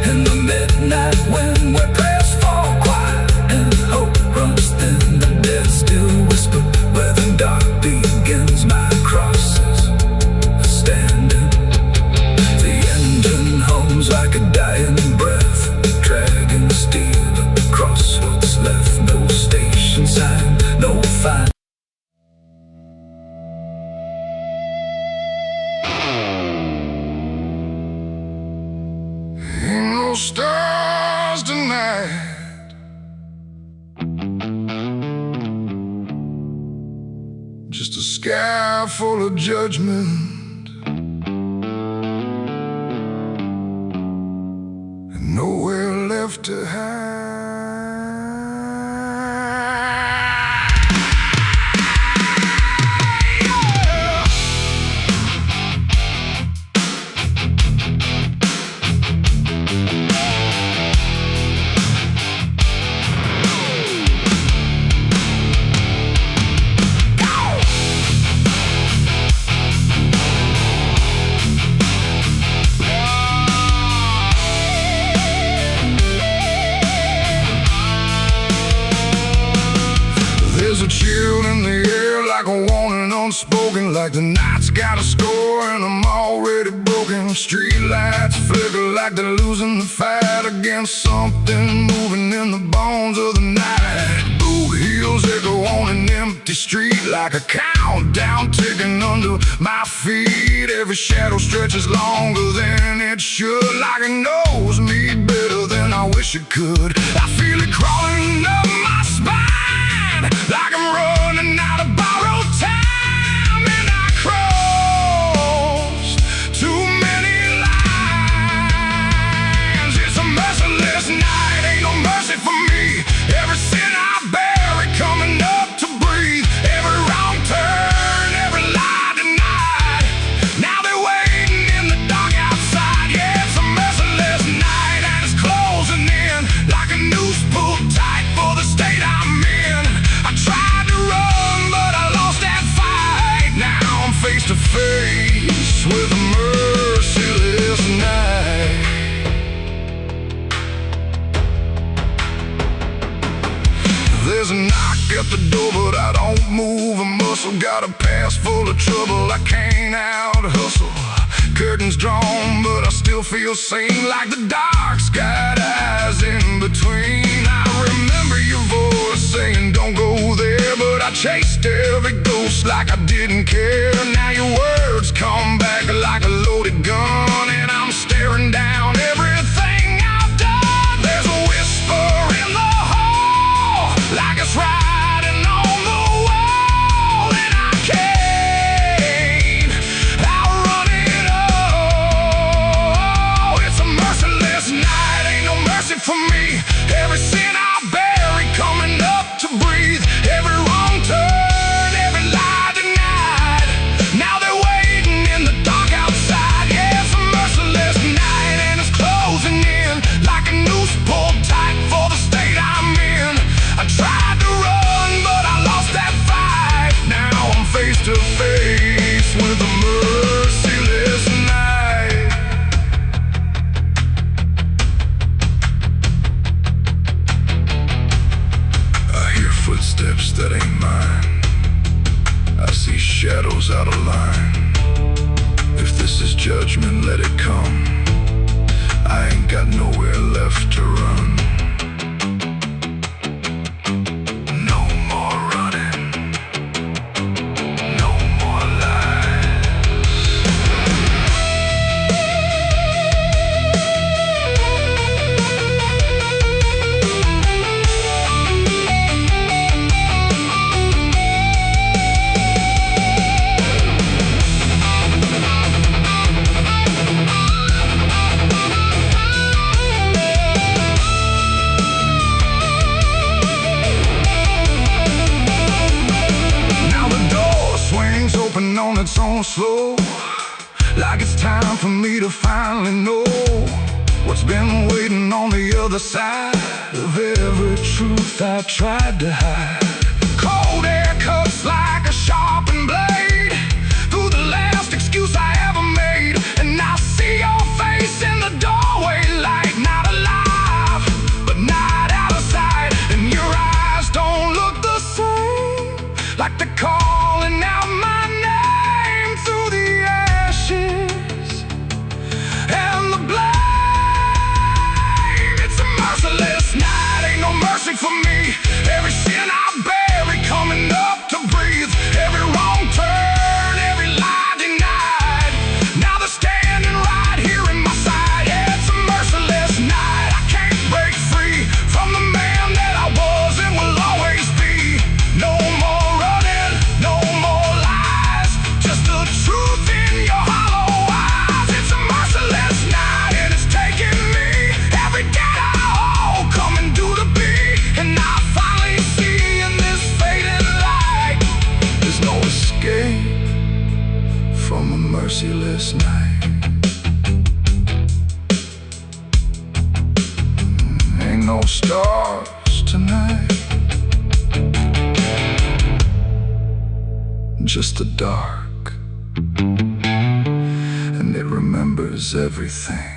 in the midnight wind, where prayers fall quiet and hope runs thin. The dead still whisper where the dark begins. My cross is standing. The engine hums like a dying breath, dragging steel across what's left. No station sign, no fine. Ain't no stars tonight, just a sky full of judgment, and nowhere left to hide. There's a chill in the air, like a warning unspoken, like the night's got a score and I'm already broken. Street lights flicker like they're losing the fight against something moving in the bones of the night. Boot heels echo on an empty street, like a countdown ticking under my feet. Every shadow stretches longer than it should, like it knows me better than I wish it could. I feel it crawling up my spine, like I'm running out of borrowed time, and I crossed too many lines. It's a merciless night, ain't no mercy for me. Every sin I bear, it coming up to breathe. Every wrong turn, every lie denied. Now they're waiting in the dark outside. Yeah, it's a merciless night, and it's closing in like a noose pulled tight for the state I'm in. I tried to run, but I lost that fight. Now I'm face to face with a merciless night. There's a knock at the door, but I don't move a muscle. Got a past full of trouble, I can't out hustle. Curtains drawn, but I still feel sane, like the dark sky eyes in between. I remember your voice was saying don't go there, but I chased every ghost like I didn't care. Now your words come back like a loaded gun, and I'm staring down everything I've done. There's a whisper in the hall, like it's riding on the wall, and I can't outrun it all. It's a merciless night, ain't no mercy for me. Every sin I bury coming up to breathe, every wrong turn, every lie denied. Now they're waiting in the dark outside. Yeah, it's a merciless night, and it's closing in like a noose pulled tight for the state I'm in. I tried to run, but I lost that fight. Now I'm face to face with a merciless night. I hear footsteps that ain't mine. I see shadows out of line. If this is judgment, let it come. I ain't got nowhere left to run. No more running. No more lies. Open on its own slow, like it's time for me to finally know what's been waiting on the other side of every truth I tried to hide. Cold air cuts like a sharpened blade through the last excuse I ever made, and I see your face in the doorway, like not alive, but not out of sight. And your eyes don't look the same, like they're calling out my through the ashes and the blame. It's a merciless night, ain't no mercy for me. Every sin I bury coming up to breathe, every wrong turn, every lie denied. Now they're standing right here in my side. Yeah, it's a merciless night. I can't break free from the man that I was and will always be. No more running, no more lies, just the truth in your hollow eyes. It's a merciless night, and it's taking me every day I hold, coming due to be. And I finally see in this fading light, there's no escape from a merciless night. Ain't no stars tonight, just the dark, and it remembers everything.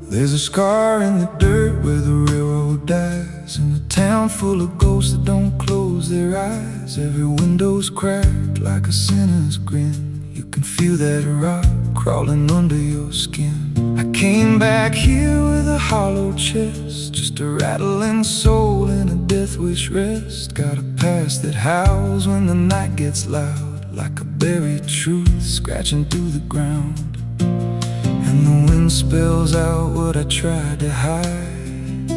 There's a scar in the dirt where the railroad dies, in a town full of ghosts that don't close their eyes. Every window's cracked like a sinner's grin. You can feel that rock crawling under your skin. I came back here with a hollow chest, just a rattling soul in a death wish rest. Got a past that howls when the night gets loud, like a buried truth scratching through the ground. And the wind spells out what I tried to hide.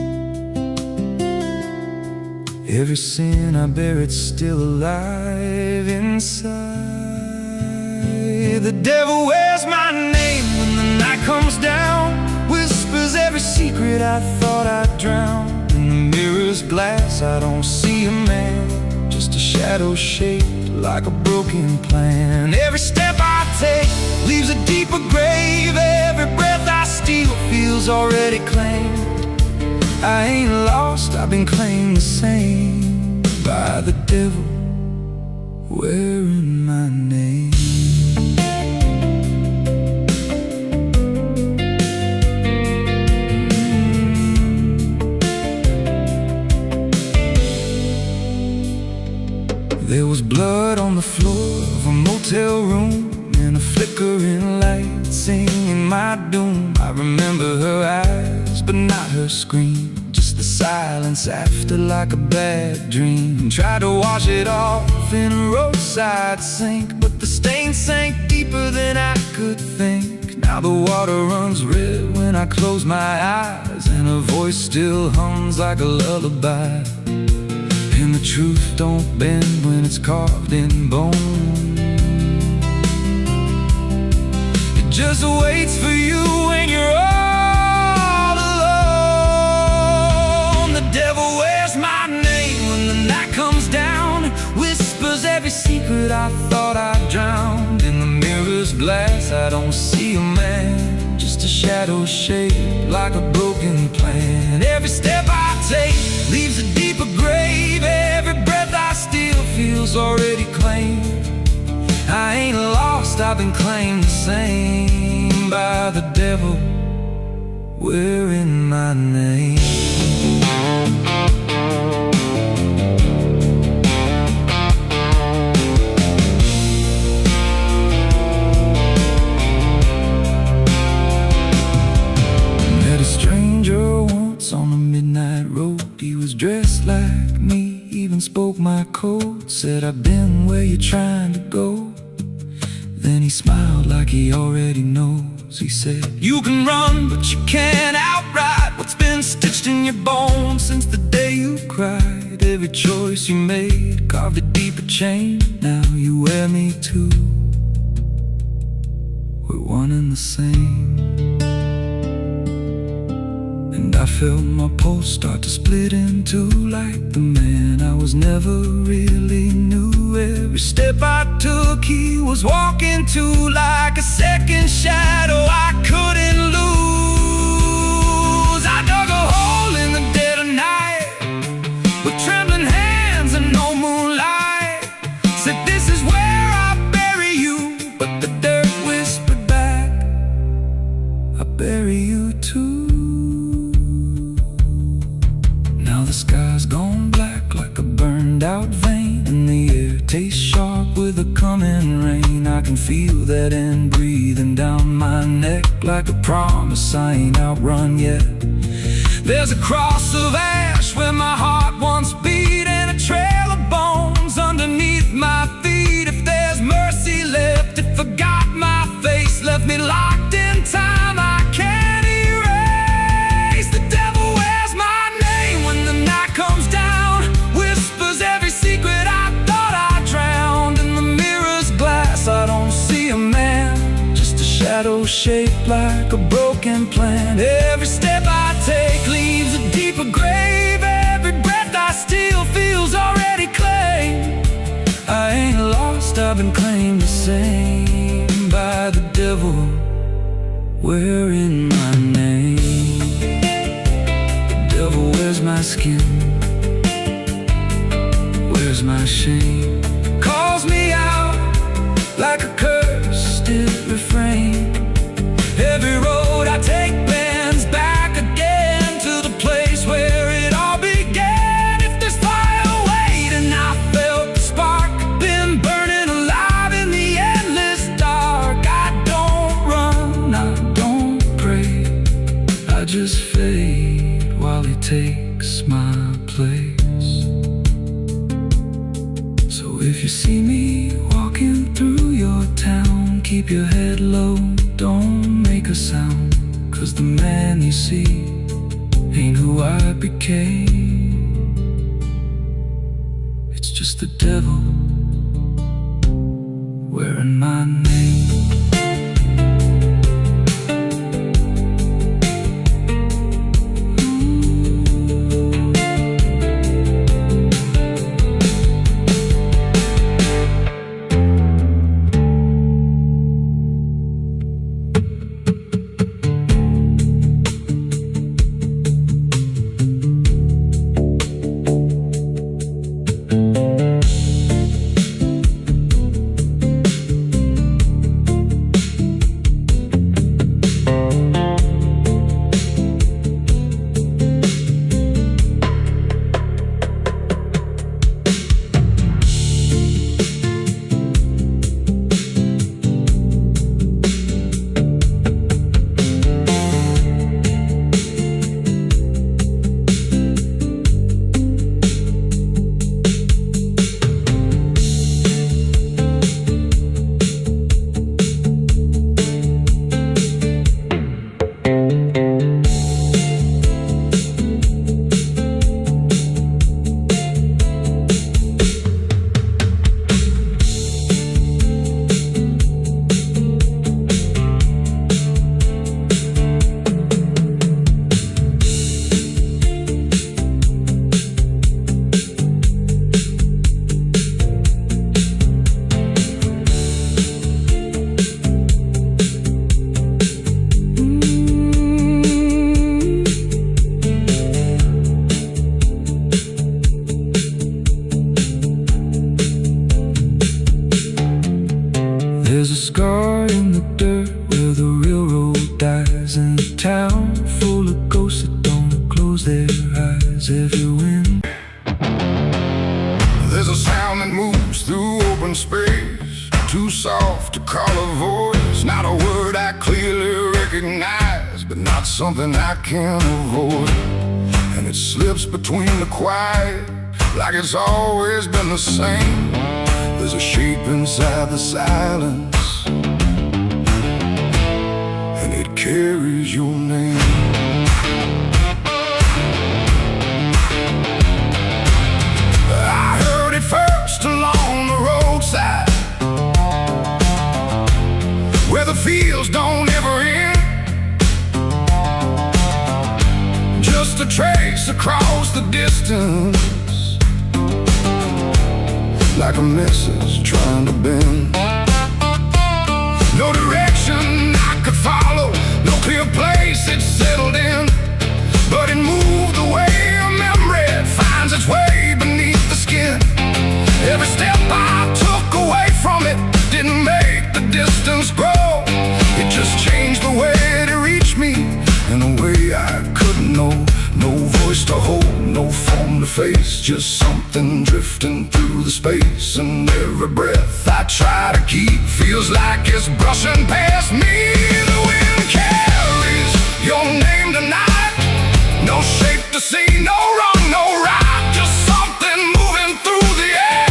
Every sin I buried still alive inside. The devil wears my name when the night comes down, whispers every secret I thought I'd drown. In the mirror's glass I don't see a man, just a shadow shaped like a broken plan. Every step I take leaves a deeper grave. Every breath I steal feels already claimed. I ain't lost, I've been claimed the same by the devil wearing my name. There was blood on the floor of a motel room, and a flickering light singing my doom. I remember her eyes, but not her scream, just the silence after, like a bad dream. Tried to wash it off in a roadside sink, but the stain sank deeper than I could think. Now the water runs red when I close my eyes, and her voice still hums like a lullaby. And the truth don't bend when it's carved in bone. It just waits for you when you're all alone. The devil wears my name when the night comes down, whispers every secret I thought I drowned. In the mirror's glass I don't see a man, just a shadow shaped like a broken plan. Every step I take leaves a deeper grave. Every breath I steal feels already claimed. I ain't lost, I've been claimed the same by the devil wearing my name. Met a stranger once on a midnight road. He was dressed like me, even spoke my code. Said, I've been where you're trying to go. Then he smiled like he already knows. He said, you can run, but you can't outride what's been stitched in your bones since the day you cried. Every choice you made carved a deeper chain. Now you wear me too. We're one and the same. And I felt my pulse start to split in two, like the man I was never really knew. Every step I took he was walking to, like a second shadow I couldn't lose. I dug a hole in the dead of night with trembling hands and no moonlight. Said, this is where I bury you, but the dirt whispered back, I bury you too. The sky's gone black like a burned out vein, and the air tastes sharp with the coming rain. I can feel that end breathing down my neck like a promise I ain't outrun yet. There's a cross of ash where my heart once beat, and a trail of bones underneath my feet. If there's mercy left, it forgot my face, left me locked in time I can't erase. The devil wears my name when the night comes down, whispers every secret I thought I drowned. In the mirror's glass I don't see a man, just a shadow shaped like a broken plan. Every step I take leaves a deeper grave. Every breath I steal feels already claimed. I ain't lost, I've been claimed the same by the devil wearing my name. The devil wears my skin, wears my shame, calls me out like a cursed refrain. Every road I take bends back again to the place where it all began. If there's fire waiting, I felt the spark, been burning alive in the endless dark. I don't run, I don't pray, I just fade while he takes my place. So if you see me walking through your town, keep your head low, don't make a sound, 'cause the man you see ain't who I became. It's just the devil wearing my name. their eyes every wind. There's a sound that moves through open space, too soft to call a voice. Not a word I clearly recognize, but not something I can avoid. And it slips between the quiet, like it's always been the same. There's a shape inside the silence, and it carries your name. I heard it first along the roadside, where the fields don't ever end. Just a trace across the distance, like a message trying to bend. No direction I could follow, no clear place it settled in, but it moved the way a memory finds its way beneath the skin. Every step I took away from it didn't make the distance grow. It just changed the way to reach me in a way I couldn't know. No voice to hold, no form to face, just something drifting through the space. And every breath I try to keep feels like it's brushing past me. The wind carries your name tonight, no shape to see, no wrong, no right, just something moving through the air,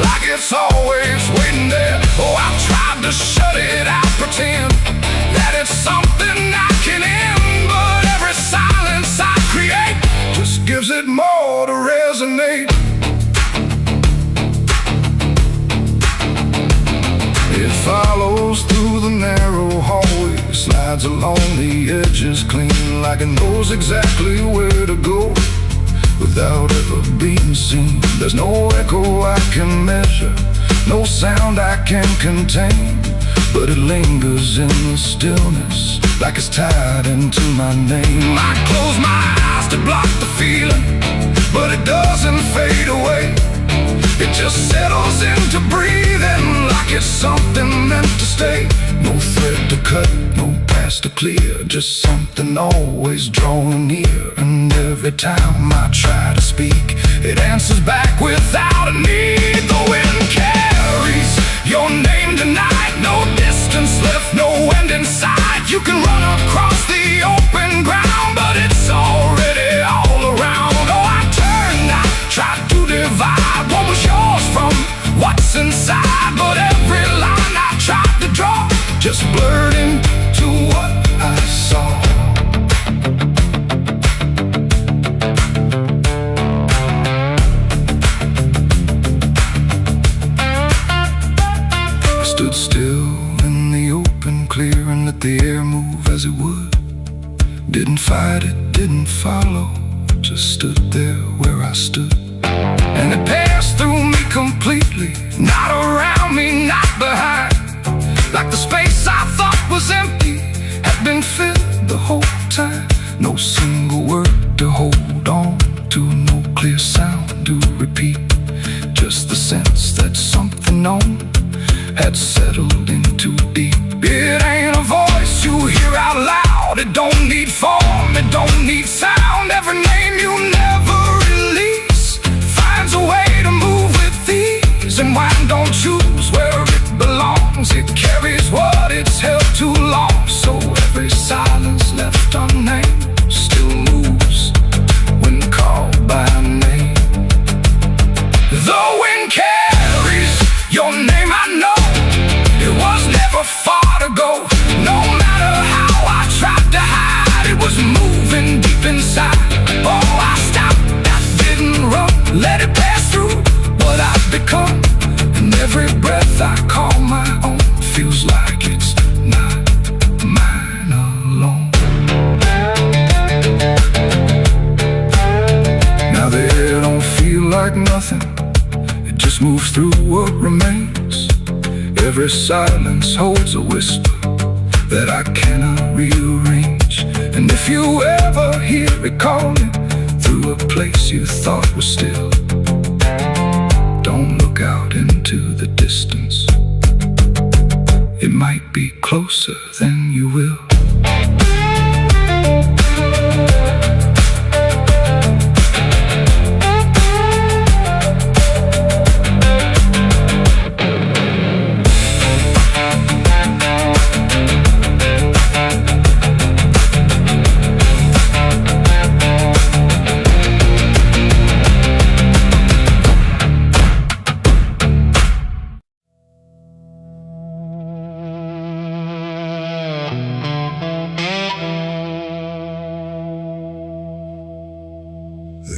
like it's always waiting there. Oh, I've tried to shut it out, pretend that it's something I can end, but every silence I create just gives it more to resonate. It follows through the narrow hallway, slides along the edges clean, like it knows exactly where to go without ever being seen. There's no echo I can measure, no sound I can contain, but it lingers in the stillness, like it's tied into my name. I close my eyes to block the feeling, but it doesn't fade away. It just settles into breathing, like it's something meant to stay. No thread to cut, no path to clear, just something always drawing near. And every time I try to speak, it answers back without a need. The wind carries your name tonight, no distance left, no end in sight. You can run across the open ground, but it's already all around. Oh, I turned, I tried to divide what was yours from what's inside, but every line I tried to draw just blurred into what I saw. I stood still in the open clear and let the air move as it would. Didn't fight it, didn't follow, just stood there where I stood. And it passed through me completely, not around me, not behind. Like the space I thought was empty had been filled the whole time. No single word to hold on to, no clear sound to repeat, just the sense that something known had settled in too deep. It ain't a voice you hear out loud, it don't need form, it don't need sound. Every name you never release finds a way to move with ease, and wine don't choose where it belongs. It carries what it's held too long, so every silence left unnamed still moves when called by name. The wind carries your name, I know it was never far to go. No matter how I tried to hide, it was moving deep inside. Oh, I stopped, I didn't run, let it pass through what I've become. And every breath I call my own feels like it's not mine alone. Now the air don't feel like nothing, it just moves through what remains. Every silence holds a whisper that I cannot rearrange. And if you ever hear it calling through a place you thought was still, don't look out into the distance, it might be closer than you will.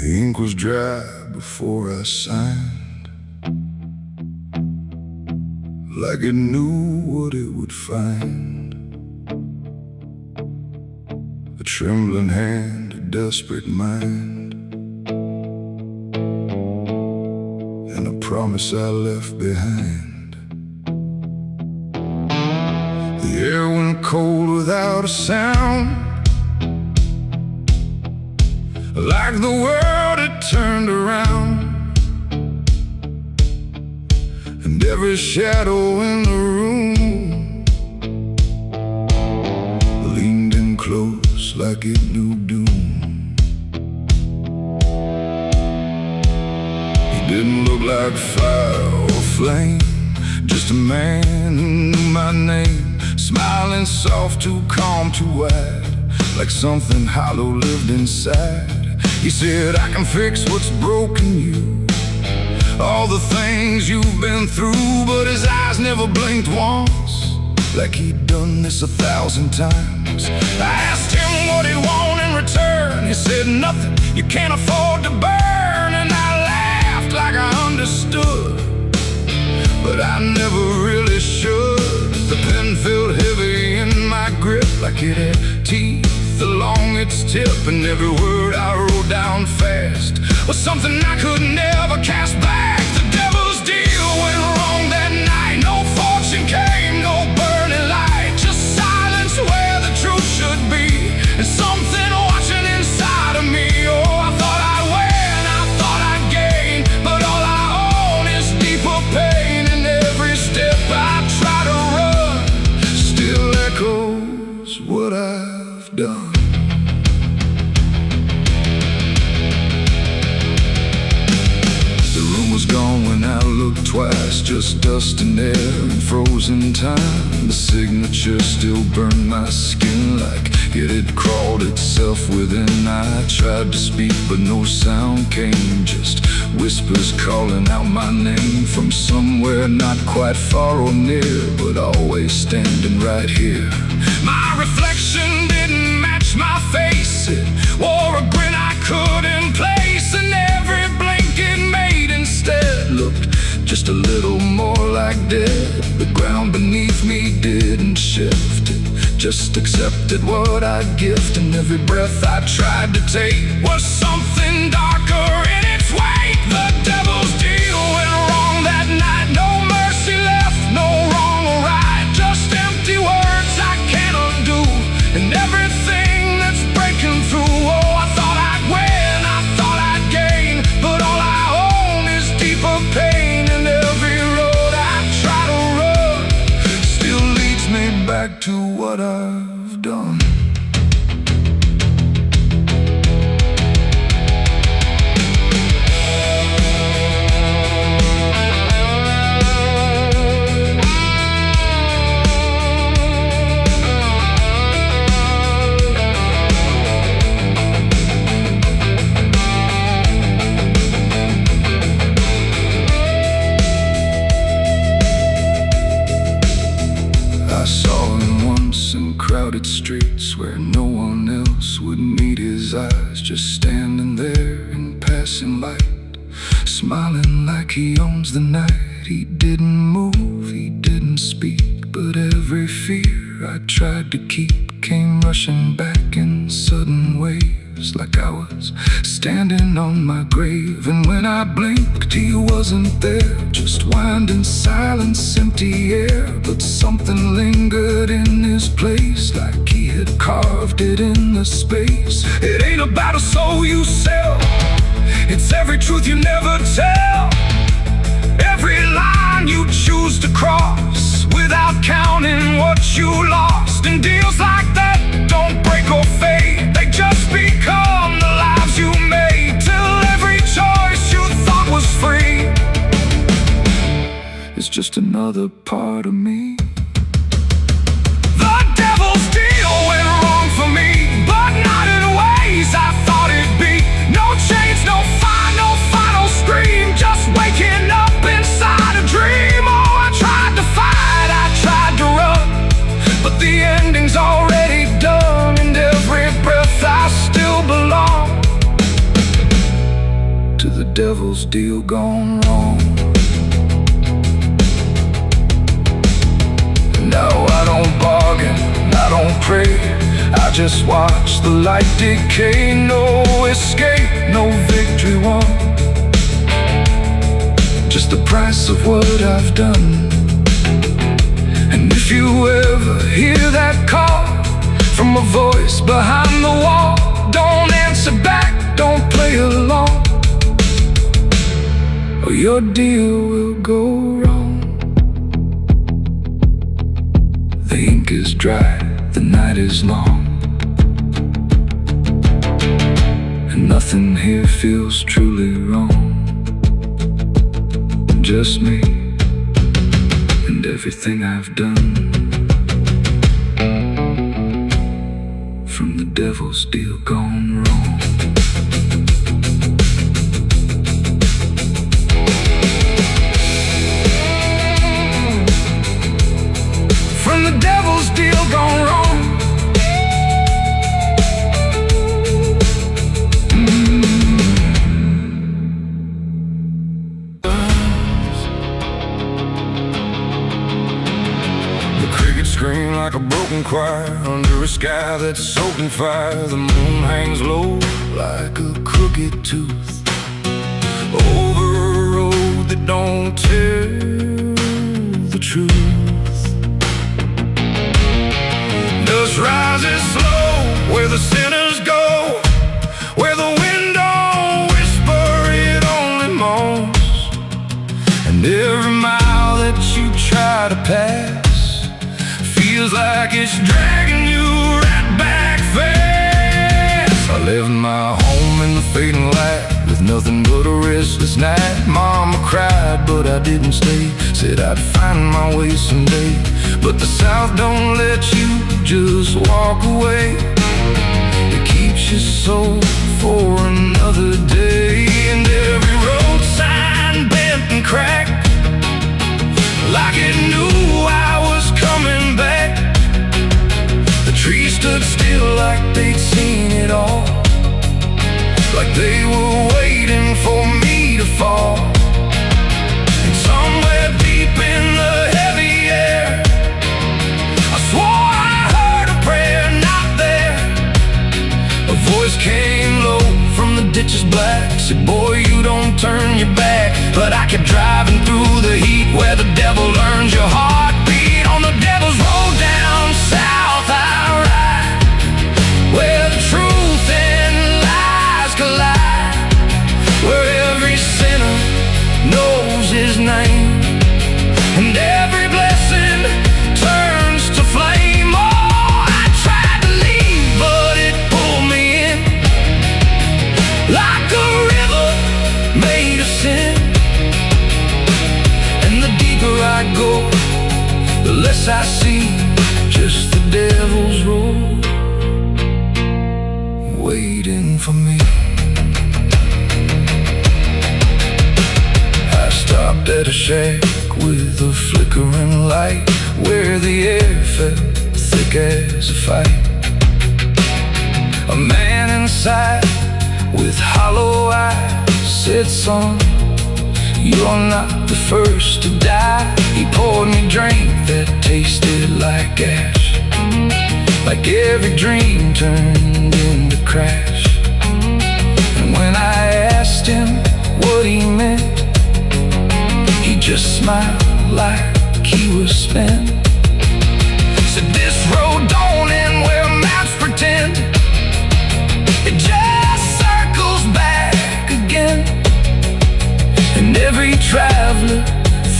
The ink was dry before I signed, like it knew what it would find. A trembling hand, a desperate mind, and a promise I left behind. The air went cold without a sound, like the world had turned around, and every shadow in the room leaned in close like it knew doom. He didn't look like fire or flame, just a man who knew my name, smiling soft, too calm, too wide, like something hollow lived inside. He said, I can fix what's broken you, all the things you've been through. But his eyes never blinked once, like he'd done this 1,000 times. I asked him what he wanted in return. He said, nothing you can't afford to burn. And I laughed like I understood, but I never really should. The pen felt heavy in my grip, like it had teeth along its tip, and every word I wrote down fast was something I could never cast back. The devil's deal went wrong that night. No fortune came, no burning light, just silence where the truth should be, and something watching inside of me. Oh, I thought I'd win, I thought I'd gain, but all I own is deeper pain. And every step I try to run still echoes what I've done. Gone when I looked twice, just dust and air and frozen time. The signature still burned my skin like it had crawled itself within. I tried to speak but no sound came, just whispers calling out my name from somewhere not quite far or near, but always standing right here. My reflection didn't match my face, it wore a grin I couldn't place, and every blink it made instead looked just a little more like dead. The ground beneath me didn't shift, it just accepted what I'd gift. And every breath I tried to take was something darker in its wake. The devil's deal went wrong that night. No mercy left, no wrong or right, just empty words I can't undo, and everything that's breaking through. Oh, I thought I'd win, I thought I'd gain, but all I own is deeper pain. And every road I try to run still leads me back to what I've done. I saw him once in crowded streets where no one else would meet his eyes, just standing there in passing light, smiling like he owns the night. He didn't move, he didn't speak, but every fear I tried to keep came rushing back in sudden waves, like I was standing on my grave. And when I blinked, he wasn't there, just winding silence, empty air. But something lingered in his place, like he had carved it in the space. It ain't about a soul you sell, it's every truth you never tell, every line you choose to cross without counting what you lost. And deals like that don't break or fade, they just become the lives you made, till every choice you thought was free is just another part of me. The devil's deal went wrong for me, but not in ways I thought it'd be. No chains, no fire, no final scream, just waking up inside a dream. Oh, I tried to fight, I tried to run, but the ending's already done. And every breath I still belong, devil's deal gone wrong. No, I don't bargain, I don't pray, I just watch the light decay. No escape, no victory won, just the price of what I've done. And if you ever hear that call from a voice behind the wall, don't answer back, don't play along, or your deal will go wrong. The ink is dry, the night is long, and nothing here feels truly wrong. Just me and everything I've done, from the devil's deal gone wrong. From the devil's deal gone wrong. Scream like a broken choir under a sky that's soaked in fire. The moon hangs low like a crooked tooth over a road that don't tell the truth. Dust rises slow where the sinners go, where the wind don't whisper, it only moans. And every mile that you try to pass feels like it's dragging you right back fast. I left my home in the fading light with nothing but a restless night. Mama cried, but I didn't stay. Said I'd find my way someday. But the South don't let you just walk away. It keeps your soul for another day. And every road sign bent and cracked, like it knew I was coming back. The trees stood still like they'd seen it all, like they were waiting for me to fall. And somewhere deep in the heavy air, I swore I heard a prayer not there. A voice came low from the ditches black, said, boy, you don't turn your back. But I kept driving through the heat where the devil earns your heartbeat. On the devil's road down south I ride, where the truth and lies collide, where every sinner knows his name, and every blessing turns to flame. Oh, I tried to leave, but it pulled me in, like a river made of sin. And the deeper I go, the less I see, just the devil's road waiting for me. I stopped at a shack with a flickering light, where the air felt thick as a fight. A man inside with hollow eyes said, son, you're not the first to die. He poured me a drink that tasted like ash, like every dream turned into crash. And when I asked him what he meant, he just smiled like he was spent. Said, this road don't end where maps pretend, it just circles back again. And every traveler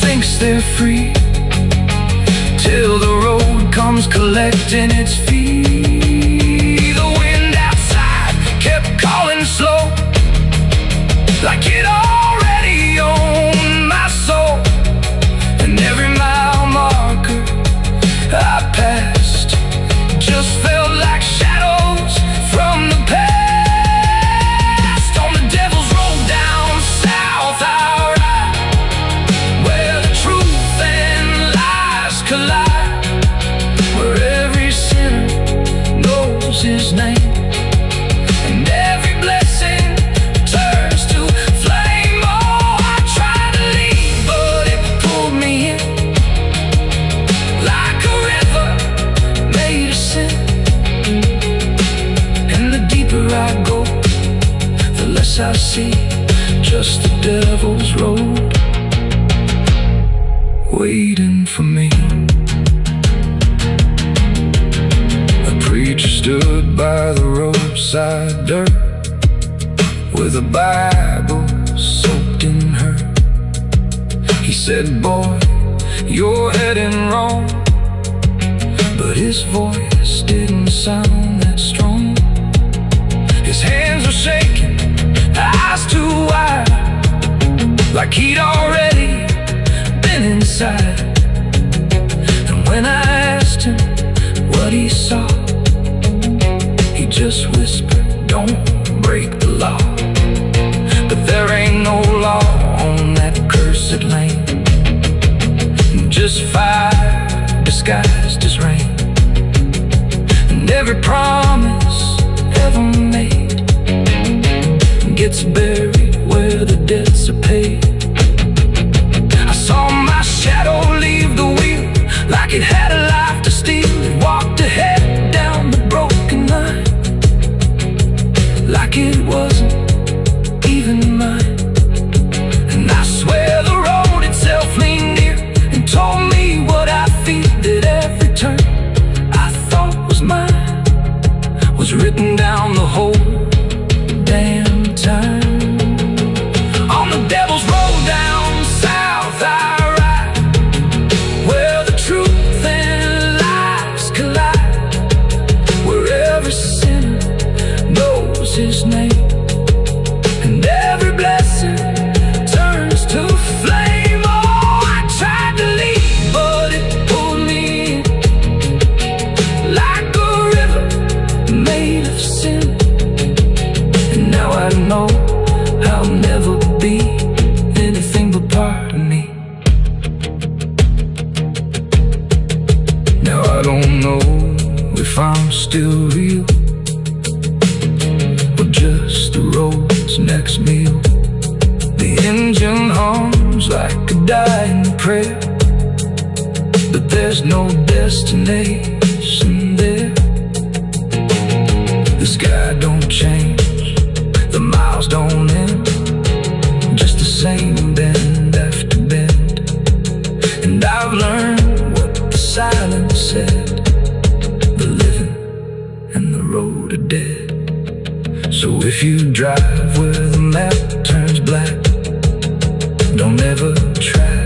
thinks they're free, till the road comes collecting its fee. The wind outside kept calling slow, like it already owned my soul. And every mile marker I passed just felt like shadows from the past. On the devil's road down south I ride, where the truth and lies collide, where every sinner knows his name, and every blessing turns to flight. lights I see, just the devil's road waiting for me. A preacher stood by the roadside dirt with a Bible soaked in her. He said, "Boy, you're heading wrong," but his voice didn't sound that strong. His hands were shaking, eyes too wide, like he'd already been inside. And when I asked him what he saw, he just whispered, "Don't break the law." But there ain't no law on that cursed land, just fire disguised as rain. And every promise ever made gets buried where the debts are paid. I saw my shadow leave the wheel like it had a life to steal. It walked ahead down the broken line like it wasn't even mine. And I swear the road itself leaned near and told me what I feel, that every turn I thought was mine was written down the whole damn time. On the devil's road down south I ride, where the truth and lies collide, where every sinner knows his name, and every blessing turns to flame. Oh, I tried to leave, but it pulled me in like a river made of sin. And now I know I'll never be anything but part of me. Now I don't know if I'm still real or just the road's next meal. The engine hums like a dying prayer, but there's no destination there. The sky don't change, the miles don't end, just the same bend after bend. And I've learned what the silence said, the living and the road are dead. So if you drive where the map turns black, don't ever try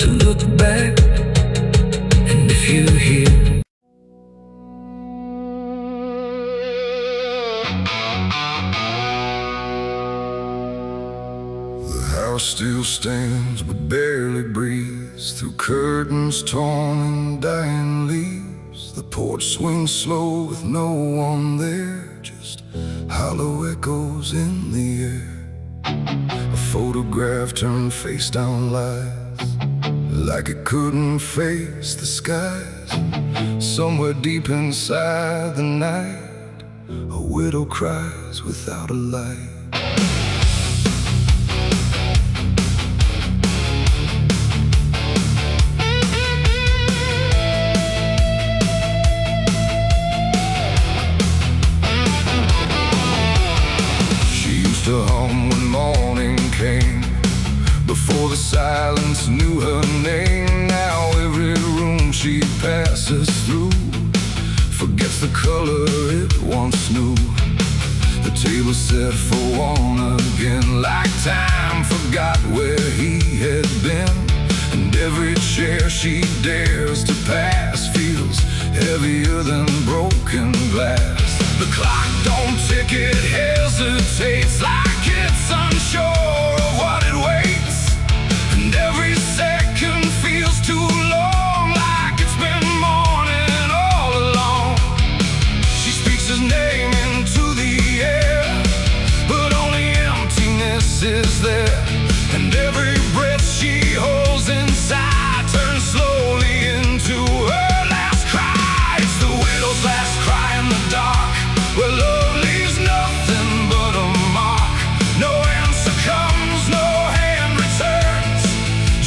to look back. And if you hear the house still stands but barely breathes through curtains torn and dying leaves. The porch swings slow with no one there, just hollow echoes in the air. A photograph turned face down lies, like it couldn't face the skies. Somewhere deep inside the night, a widow cries without a light. To hum when morning came, before the silence knew her name. Now every room she passes through forgets the color it once knew. The table set for one again, like time forgot where he had been. And every chair she dares to pass feels heavier than broken glass. The clock don't tick, it hesitates like it's unsure of what it waits. And every second feels too long, like it's been morning all along. She speaks his name into the air, but only emptiness is there. And every breath she holds inside turns slowly into her last cry. It's the widow's last cry in the dark, where love leaves nothing but a mark. No answer comes, no hand returns,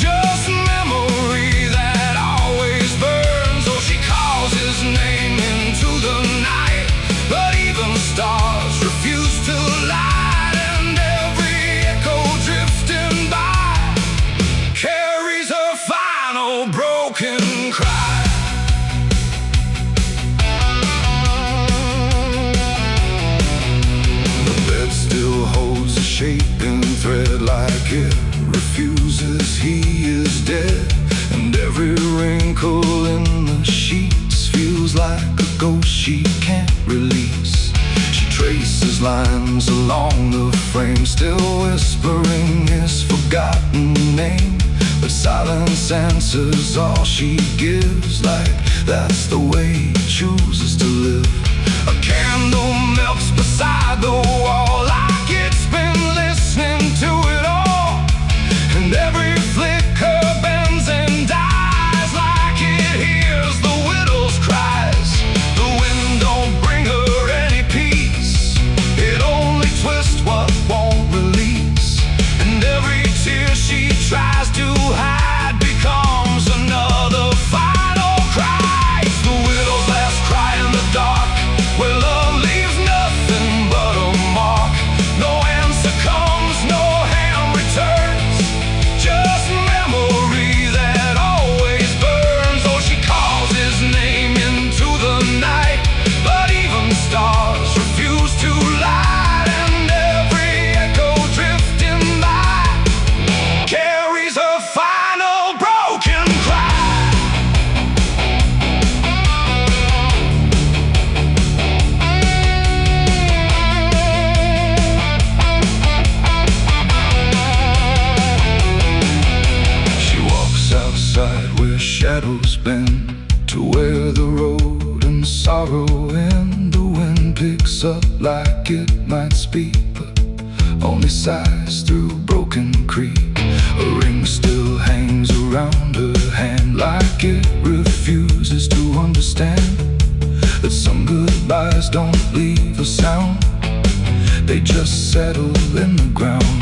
just memory that always burns. Oh, she calls his name into the night, but even stars refuse to light. And misshapen thread, like it refuses he is dead. And every wrinkle in the sheets feels like a ghost she can't release. She traces lines along the frame, still whispering his forgotten name. But silence answers all she gives, like that's the way he chooses to live. A candle melts beside the wall, like it's been listening to it all. And every flicker bends and dies, like it hears the widow's cries. The wind don't bring her any peace, it only twists what won't release. And every tear she tries to hide becomes another final cry. It's the widow's last cry in the dark, where love leaves nothing but a mark. No answer comes, no hand returns, just memory that always burns. Oh, she calls his name into the night, but even stars refuse to light. And every echo drifting by carries her final broken cry. She walks outside where shadows bend, to where the road and sorrow end. The wind picks up like it might speak, but only sighs through broken creek. A ring still hangs around her hand, like it refuses to understand that some goodbyes don't leave a sound, they just settle in the ground.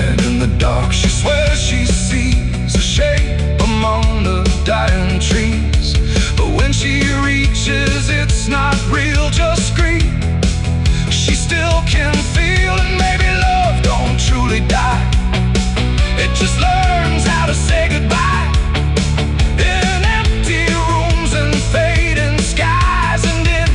And in the dark she swears she sees a shape among the dying trees. But when she reaches, it's not real, just grief. She still can feel, and maybe love don't truly die, it just learns how to say goodbye. In empty rooms and fading skies, and in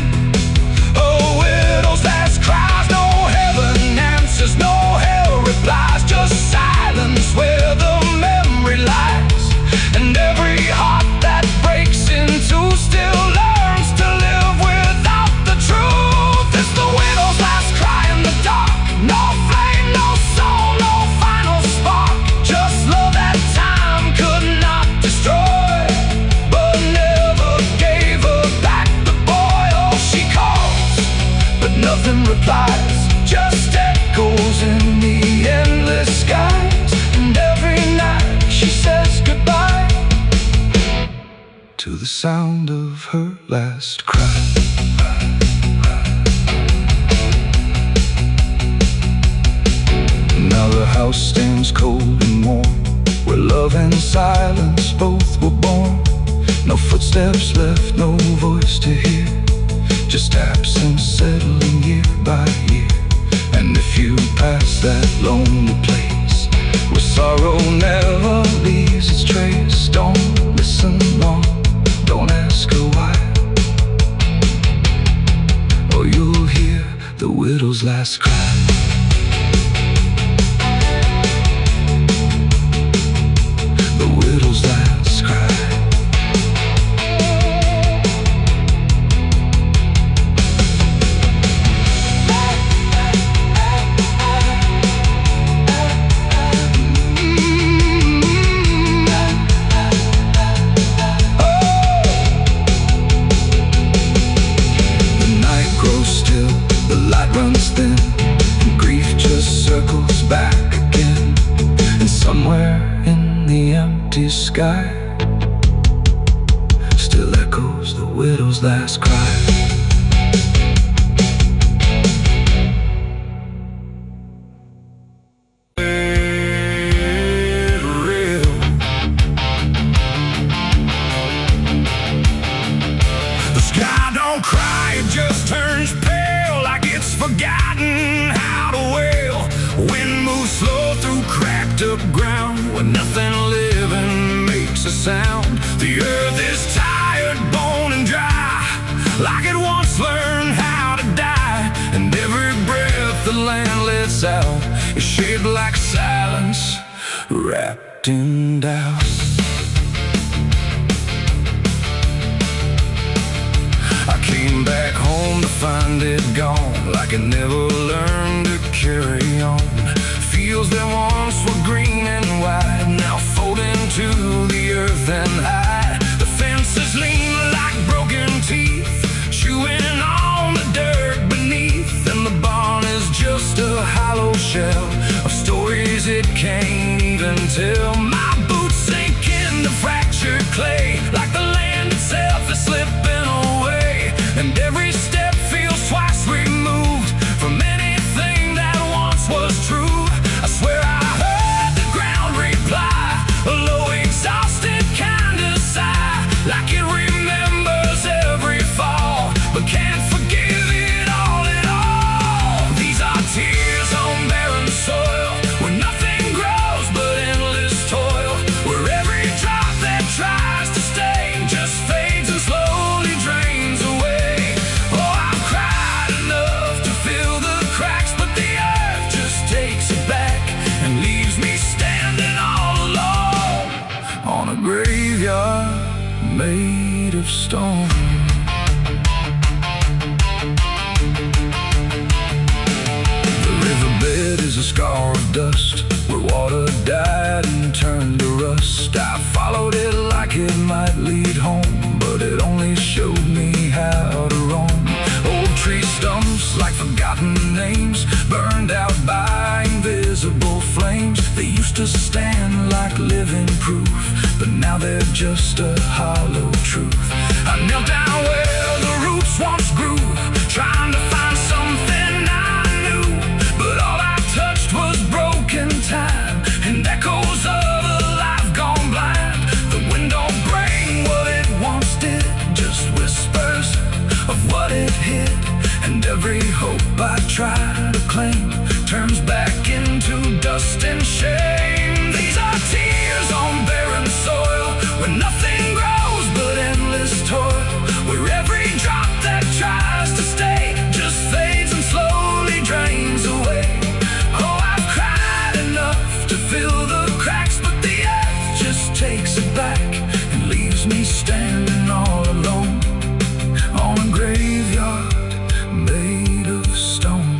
a widow's last cries, no heaven answers, no hell replies, just silence where the memory lies. And every heart that breaks in two still learns to live without the truth. It's the widow's last cry in the dark, no flame, no soul, no final spark, just love that time could not destroy, but never gave her back the boy. Oh, she calls, but nothing replies, just echoes in the endless skies. And every night she says goodbye to the sound of her last cry. Now the house stands cold and warm, where love and silence both were born. No footsteps left, no voice to hear, just absence settling year by year. And if you pass that lonely place where sorrow never leaves its trace, don't listen long, don't ask her why, or you'll hear the widow's last cry. The widow's last cry. Runs thin, and grief just circles back again. And somewhere in the empty sky still echoes the widow's last cry. The sky don't cry, it just turns pale, like it's forgotten how to wail. Wind moves slow through cracked up ground, where nothing living makes a sound. The earth is tired, bone and dry, like it once learned how to die. And every breath the land lets south is shaped like silence, wrapped in doubt. I came back home to find it gone, like it never learned to carry on. Fields that once were green and wide, now folding to the earth and hide. The fences lean like broken teeth, chewing on the dirt beneath. And the barn is just a hollow shell of stories it can't even tell. My boots sink into fractured clay, like the land itself is slipping away. And every step feels twice removed from anything that once was true. I swear I heard the ground reply, a low exhausted kind of sigh, like it remembers every fall, but can't forgive it all at all. These are tears on barren soil, where nothing grows but endless toil, where every drop that tries to stay just fades and slowly drains away. Oh, I've cried enough to fill the cracks, but the earth just takes it back and leaves me standing all alone on a graveyard made of stone. The riverbed is a scar of dust, where water died and turned to rust. I followed it like it might lead home, but it only showed me how to roam. Old tree stumps like forgotten names, burned out by invisible flames. They used to stand like living proof, but now they're just a hollow truth. I knelt down where the roots once grew, trying to find something I knew, but all I touched was broken time and echoes of a life gone blind. The wind don't bring what it once did, just whispers of what it hid. And every hope I try to claim turns back into dust and shame. These are tears on barren soil, where nothing grows but endless toil, where every drop that tries to stay just fades and slowly drains away. Oh, I've cried enough to fill the cracks, but the earth just takes it back and leaves me standing all alone on a graveyard made of stone.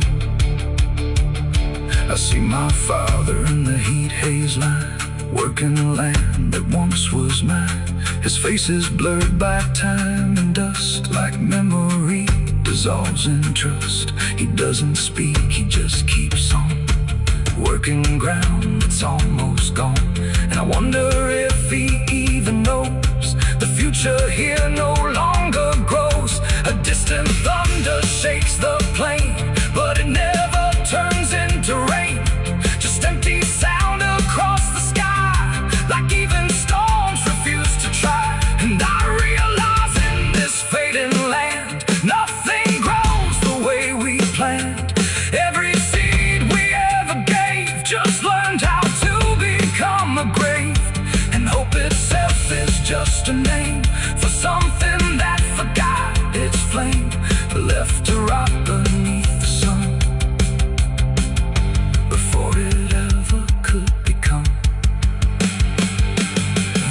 I see my father in the heat haze line, working the land that once was mine. His face is blurred by time and dust, like memory dissolves in trust. He doesn't speak, he just keeps on working ground that's almost gone. And I wonder if he even knows the future here no longer grows. A distant thunder shakes the plain, but it never turns into rain. Just empty sound across the sky, like even storms refuse to try. And I realize in this fading land, nothing grows the way we planned. Every seed we ever gave just learned how to become a grave. And hope itself is just a name for something that forgot its flame, left to rot beneath the sun before it ever could become.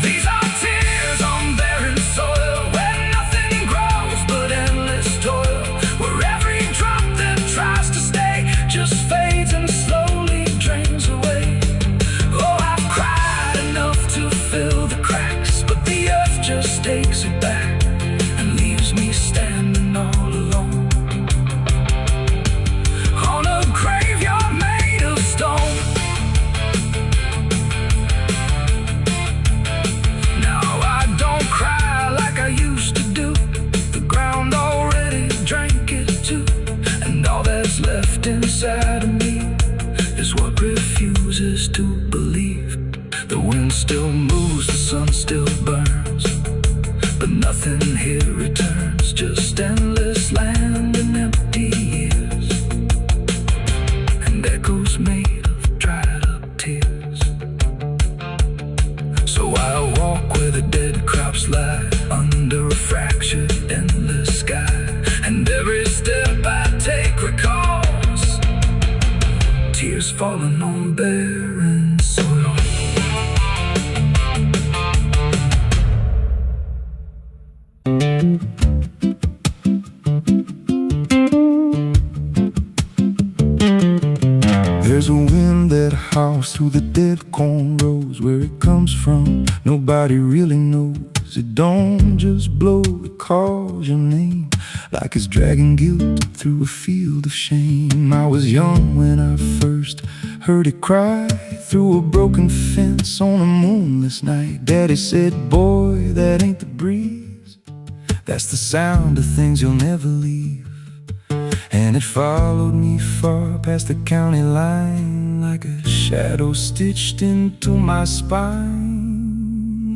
These are tears on barren soil, where nothing grows but endless toil, where every drop that tries to stay just fades and slowly drains away. Oh, I've cried enough to fill the cracks, but the earth just takes it back and leaves me standing all alone on a graveyard made of stone. Now I don't cry like I used to do, the ground already drank it too. And all that's left inside of me is what refuses to believe. The wind still moves, the sun still burns, but nothing here returns, just endless land and empty years, and echoes made of dried up tears. So I walk where the dead crops lie, under a fractured endless sky, and every step I take recalls tears falling on barren soil. There's a wind that howls through the dead corn rows. Where it comes from, nobody really knows. It don't just blow, it calls your name, like it's dragging guilt through a field of shame. I was young when I first heard it cry through a broken fence on a moonless night. Daddy said, boy, that ain't the breeze, that's the sound of things you'll never leave. And it followed me far past the county line, like a shadow stitched into my spine.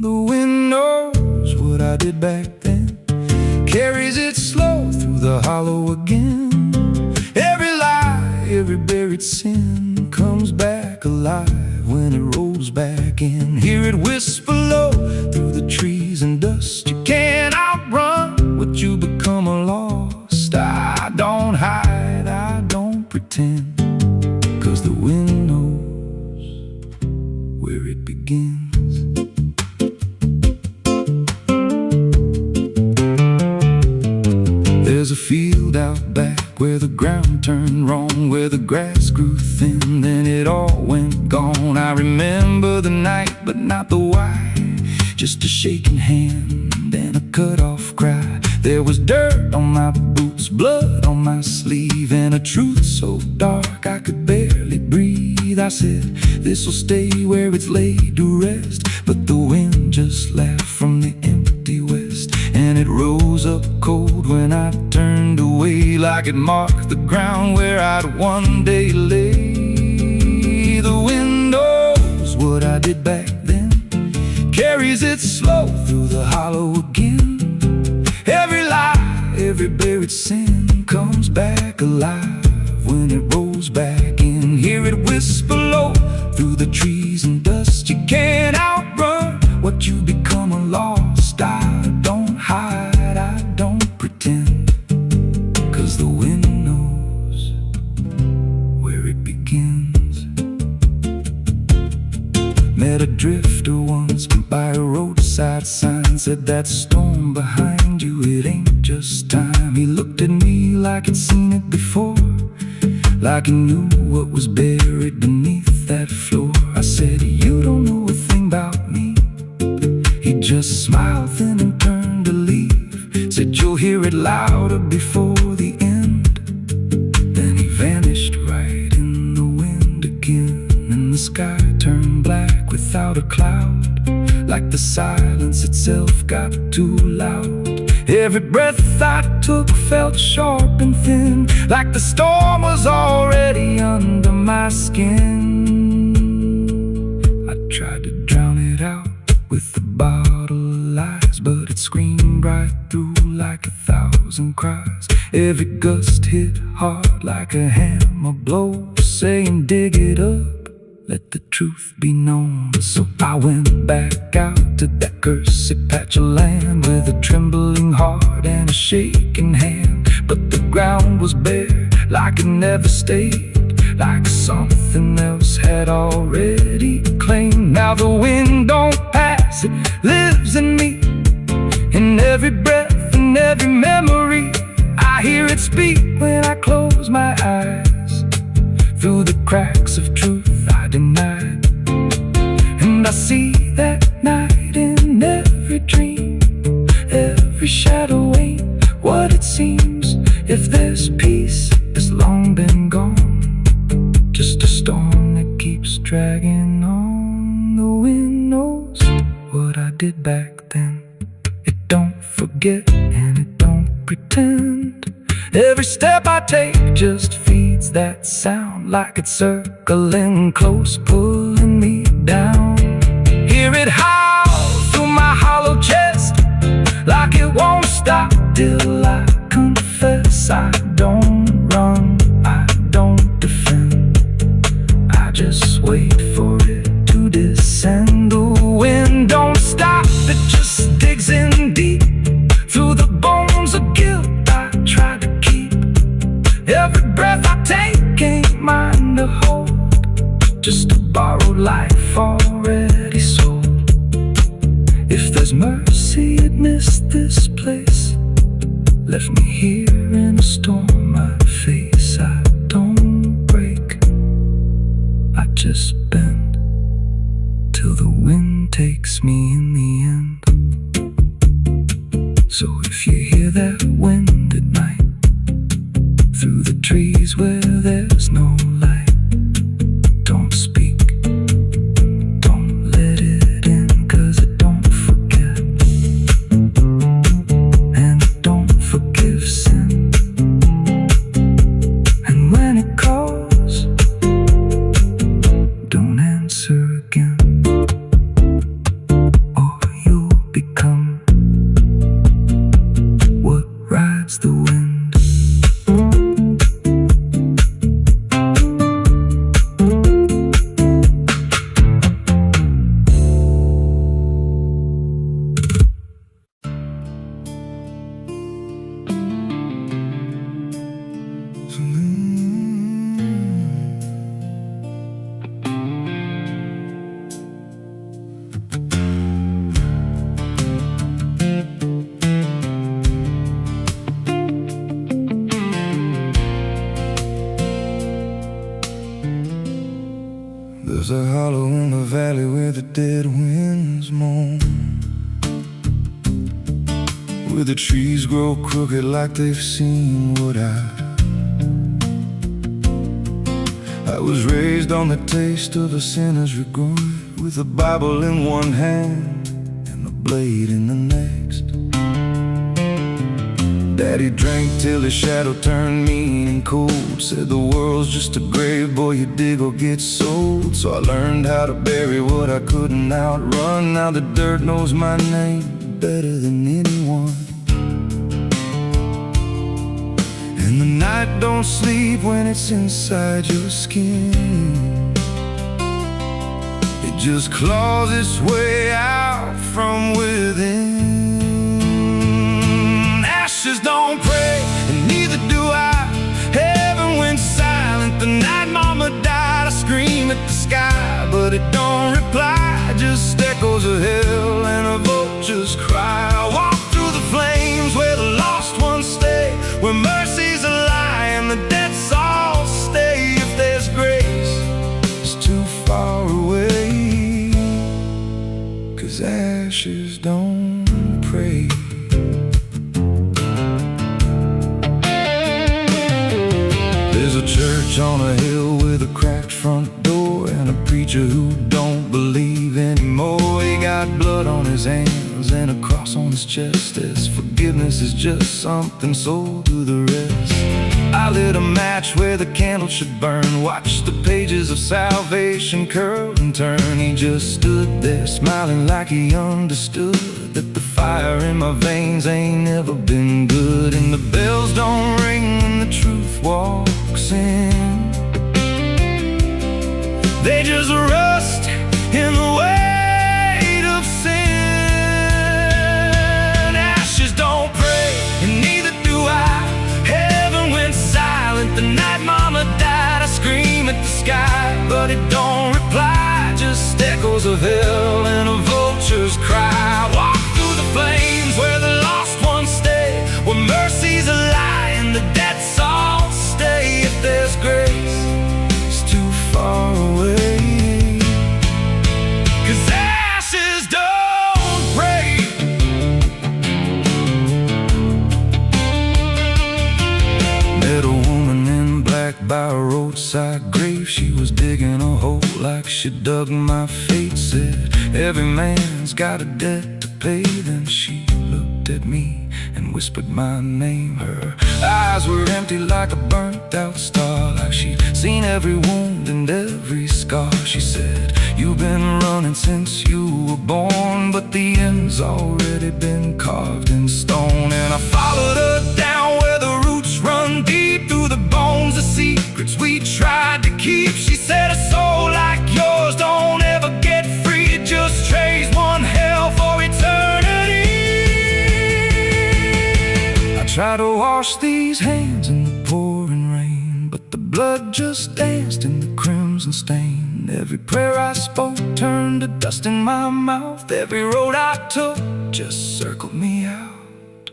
The wind knows what I did back then, carries it slow through the hollow again. Every lie, every buried sin comes back alive when it rolls back in. Hear it whisper low through the trees and dust. You can't outrun what you become lost. I don't hide, I don't pretend, 'cause the wind knows where it begins. There's a field out back where the ground turned wrong, where the grass grew thin, then it all went gone. I remember the night, but not the why, just a shaking hand and a cut-off cry. There was dirt on my boots, blood on my sleeve, and a truth so dark I could barely breathe. I said, this'll stay where it's laid to rest, but the wind just laughed from the empty west, and it rose up cold when I turned away, like it marked the ground where I'd one day lay. The wind knows what I did back then, carries it slow through the hollow again. Every lie, every buried sin comes back alive when it rolls back in. Hear it whisper low through the trees and dust. You can't outrun what you become lost. I don't hide, I don't pretend, 'cause the wind knows where it begins. Met a drifter once by a roadside sign, said that storm behind you, it ain't just time. He looked at me like he'd seen it before, like he knew what was buried beneath that floor. I said, you don't know a thing about me. He just smiled then and turned to leave, said you'll hear it louder before the end. Then he vanished right in the wind again, and the sky turned black without a cloud, like the silence itself got too loud. Every breath I took felt sharp and thin, like the storm was already under my skin. I tried to drown it out with a bottle of lies, but it screamed right through like 1,000 cries. Every gust hit hard like a hammer blow, saying dig it up, let the truth be known. So I went back out to that cursed patch of land with a trembling heart and a shaking hand. But the ground was bare, like it never stayed, like something else had already claimed. Now the wind don't pass, it lives in me, in every breath and every memory. I hear it speak when I close my eyes, through the cracks of truth I denied. And I see that night in every dream, every shadow ain't what it seems. If there's peace, it's long been gone, just a storm that keeps dragging on. The wind knows what I did back then, it don't forget and it don't pretend. Every step I take just feeds that sound, like it's circling close, pulling me down. Hear it howl through my hollow chest, like it won't stop till I confess. I don't run, I don't defend, I just wait for it to descend. The wind don't stop, it just digs in deep, through the bones of guilt I try to keep. Every breath I take ain't mine to hold, just a borrowed life already sold. If there's mercy, it missed this place, left me here in a storm I'd face. I don't break, I just bend till the wind takes me in the end. So if you hear that wind at night, through the trees where there's no light, don't speak, don't let it in, 'cause it don't forget, and it don't forgive sin. And when it calls, don't answer again, or you'll become what rides the wind. There's a hollow in the valley where the dead winds moan, where the trees grow crooked like they've seen what I was raised on the taste of a sinner's regret, with a Bible in one hand and a blade in the next. Daddy drank till his shadow turned mean and cold, said the world's just a grave, boy, you dig or get sold. So I learned how to bury what I couldn't outrun. Now the dirt knows my name better than anyone. And the night don't sleep when it's inside your skin, it just claws its way out from within. Ashes don't pray, and neither do I. Heaven went silent the night mama died. I scream at the sky, but it don't reply, just echoes of hell and a vulture's cry. I walk through the flames where the lost ones stay, where mercy's a lie and the dead souls stay. If there's grace, it's too far away, 'cause ashes don't pray. There's a church on a hill with a cracked front door, and a preacher who don't believe anymore. He got blood on his hands and a cross on his chest, as forgiveness is just something sold to the rest. I lit a match where the candle should burn, watched the pages of salvation curl and turn. He just stood there smiling like he understood that the fire in my veins ain't never been good. And the bells don't ring when the truth walks in, they just rust in the weight of sin. Ashes don't pray, and neither do I. Heaven went silent the night mama died. I scream at the sky, but it don't reply, just echoes of hell and a vulture's cry. Walk through the flames where the lost ones stay, where mercy's a lie and the dead souls stay. If there's grace, it's too far away, 'cause ashes don't break. Met a woman in black by a roadside grave. She was digging a hole like she dug my fate. Said every man's got a debt to pay. Then she looked at me and whispered my name. Her eyes were empty like a burnt out star, like she'd seen every wound and every scar. She said, you've been running since you were born, but the end's already been carved in stone. And I followed her down where the roots run deep, through the bones, the secrets we tried to keep. She said, a soul like yours don't ever get free, it just trades one hell for eternity. I try to wash these hands in the pouring rain, but the blood just danced in the crimson stain. And every prayer I spoke turned to dust in my mouth. Every road I took just circled me out.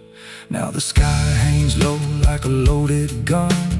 Now the sky hangs low like a loaded gun.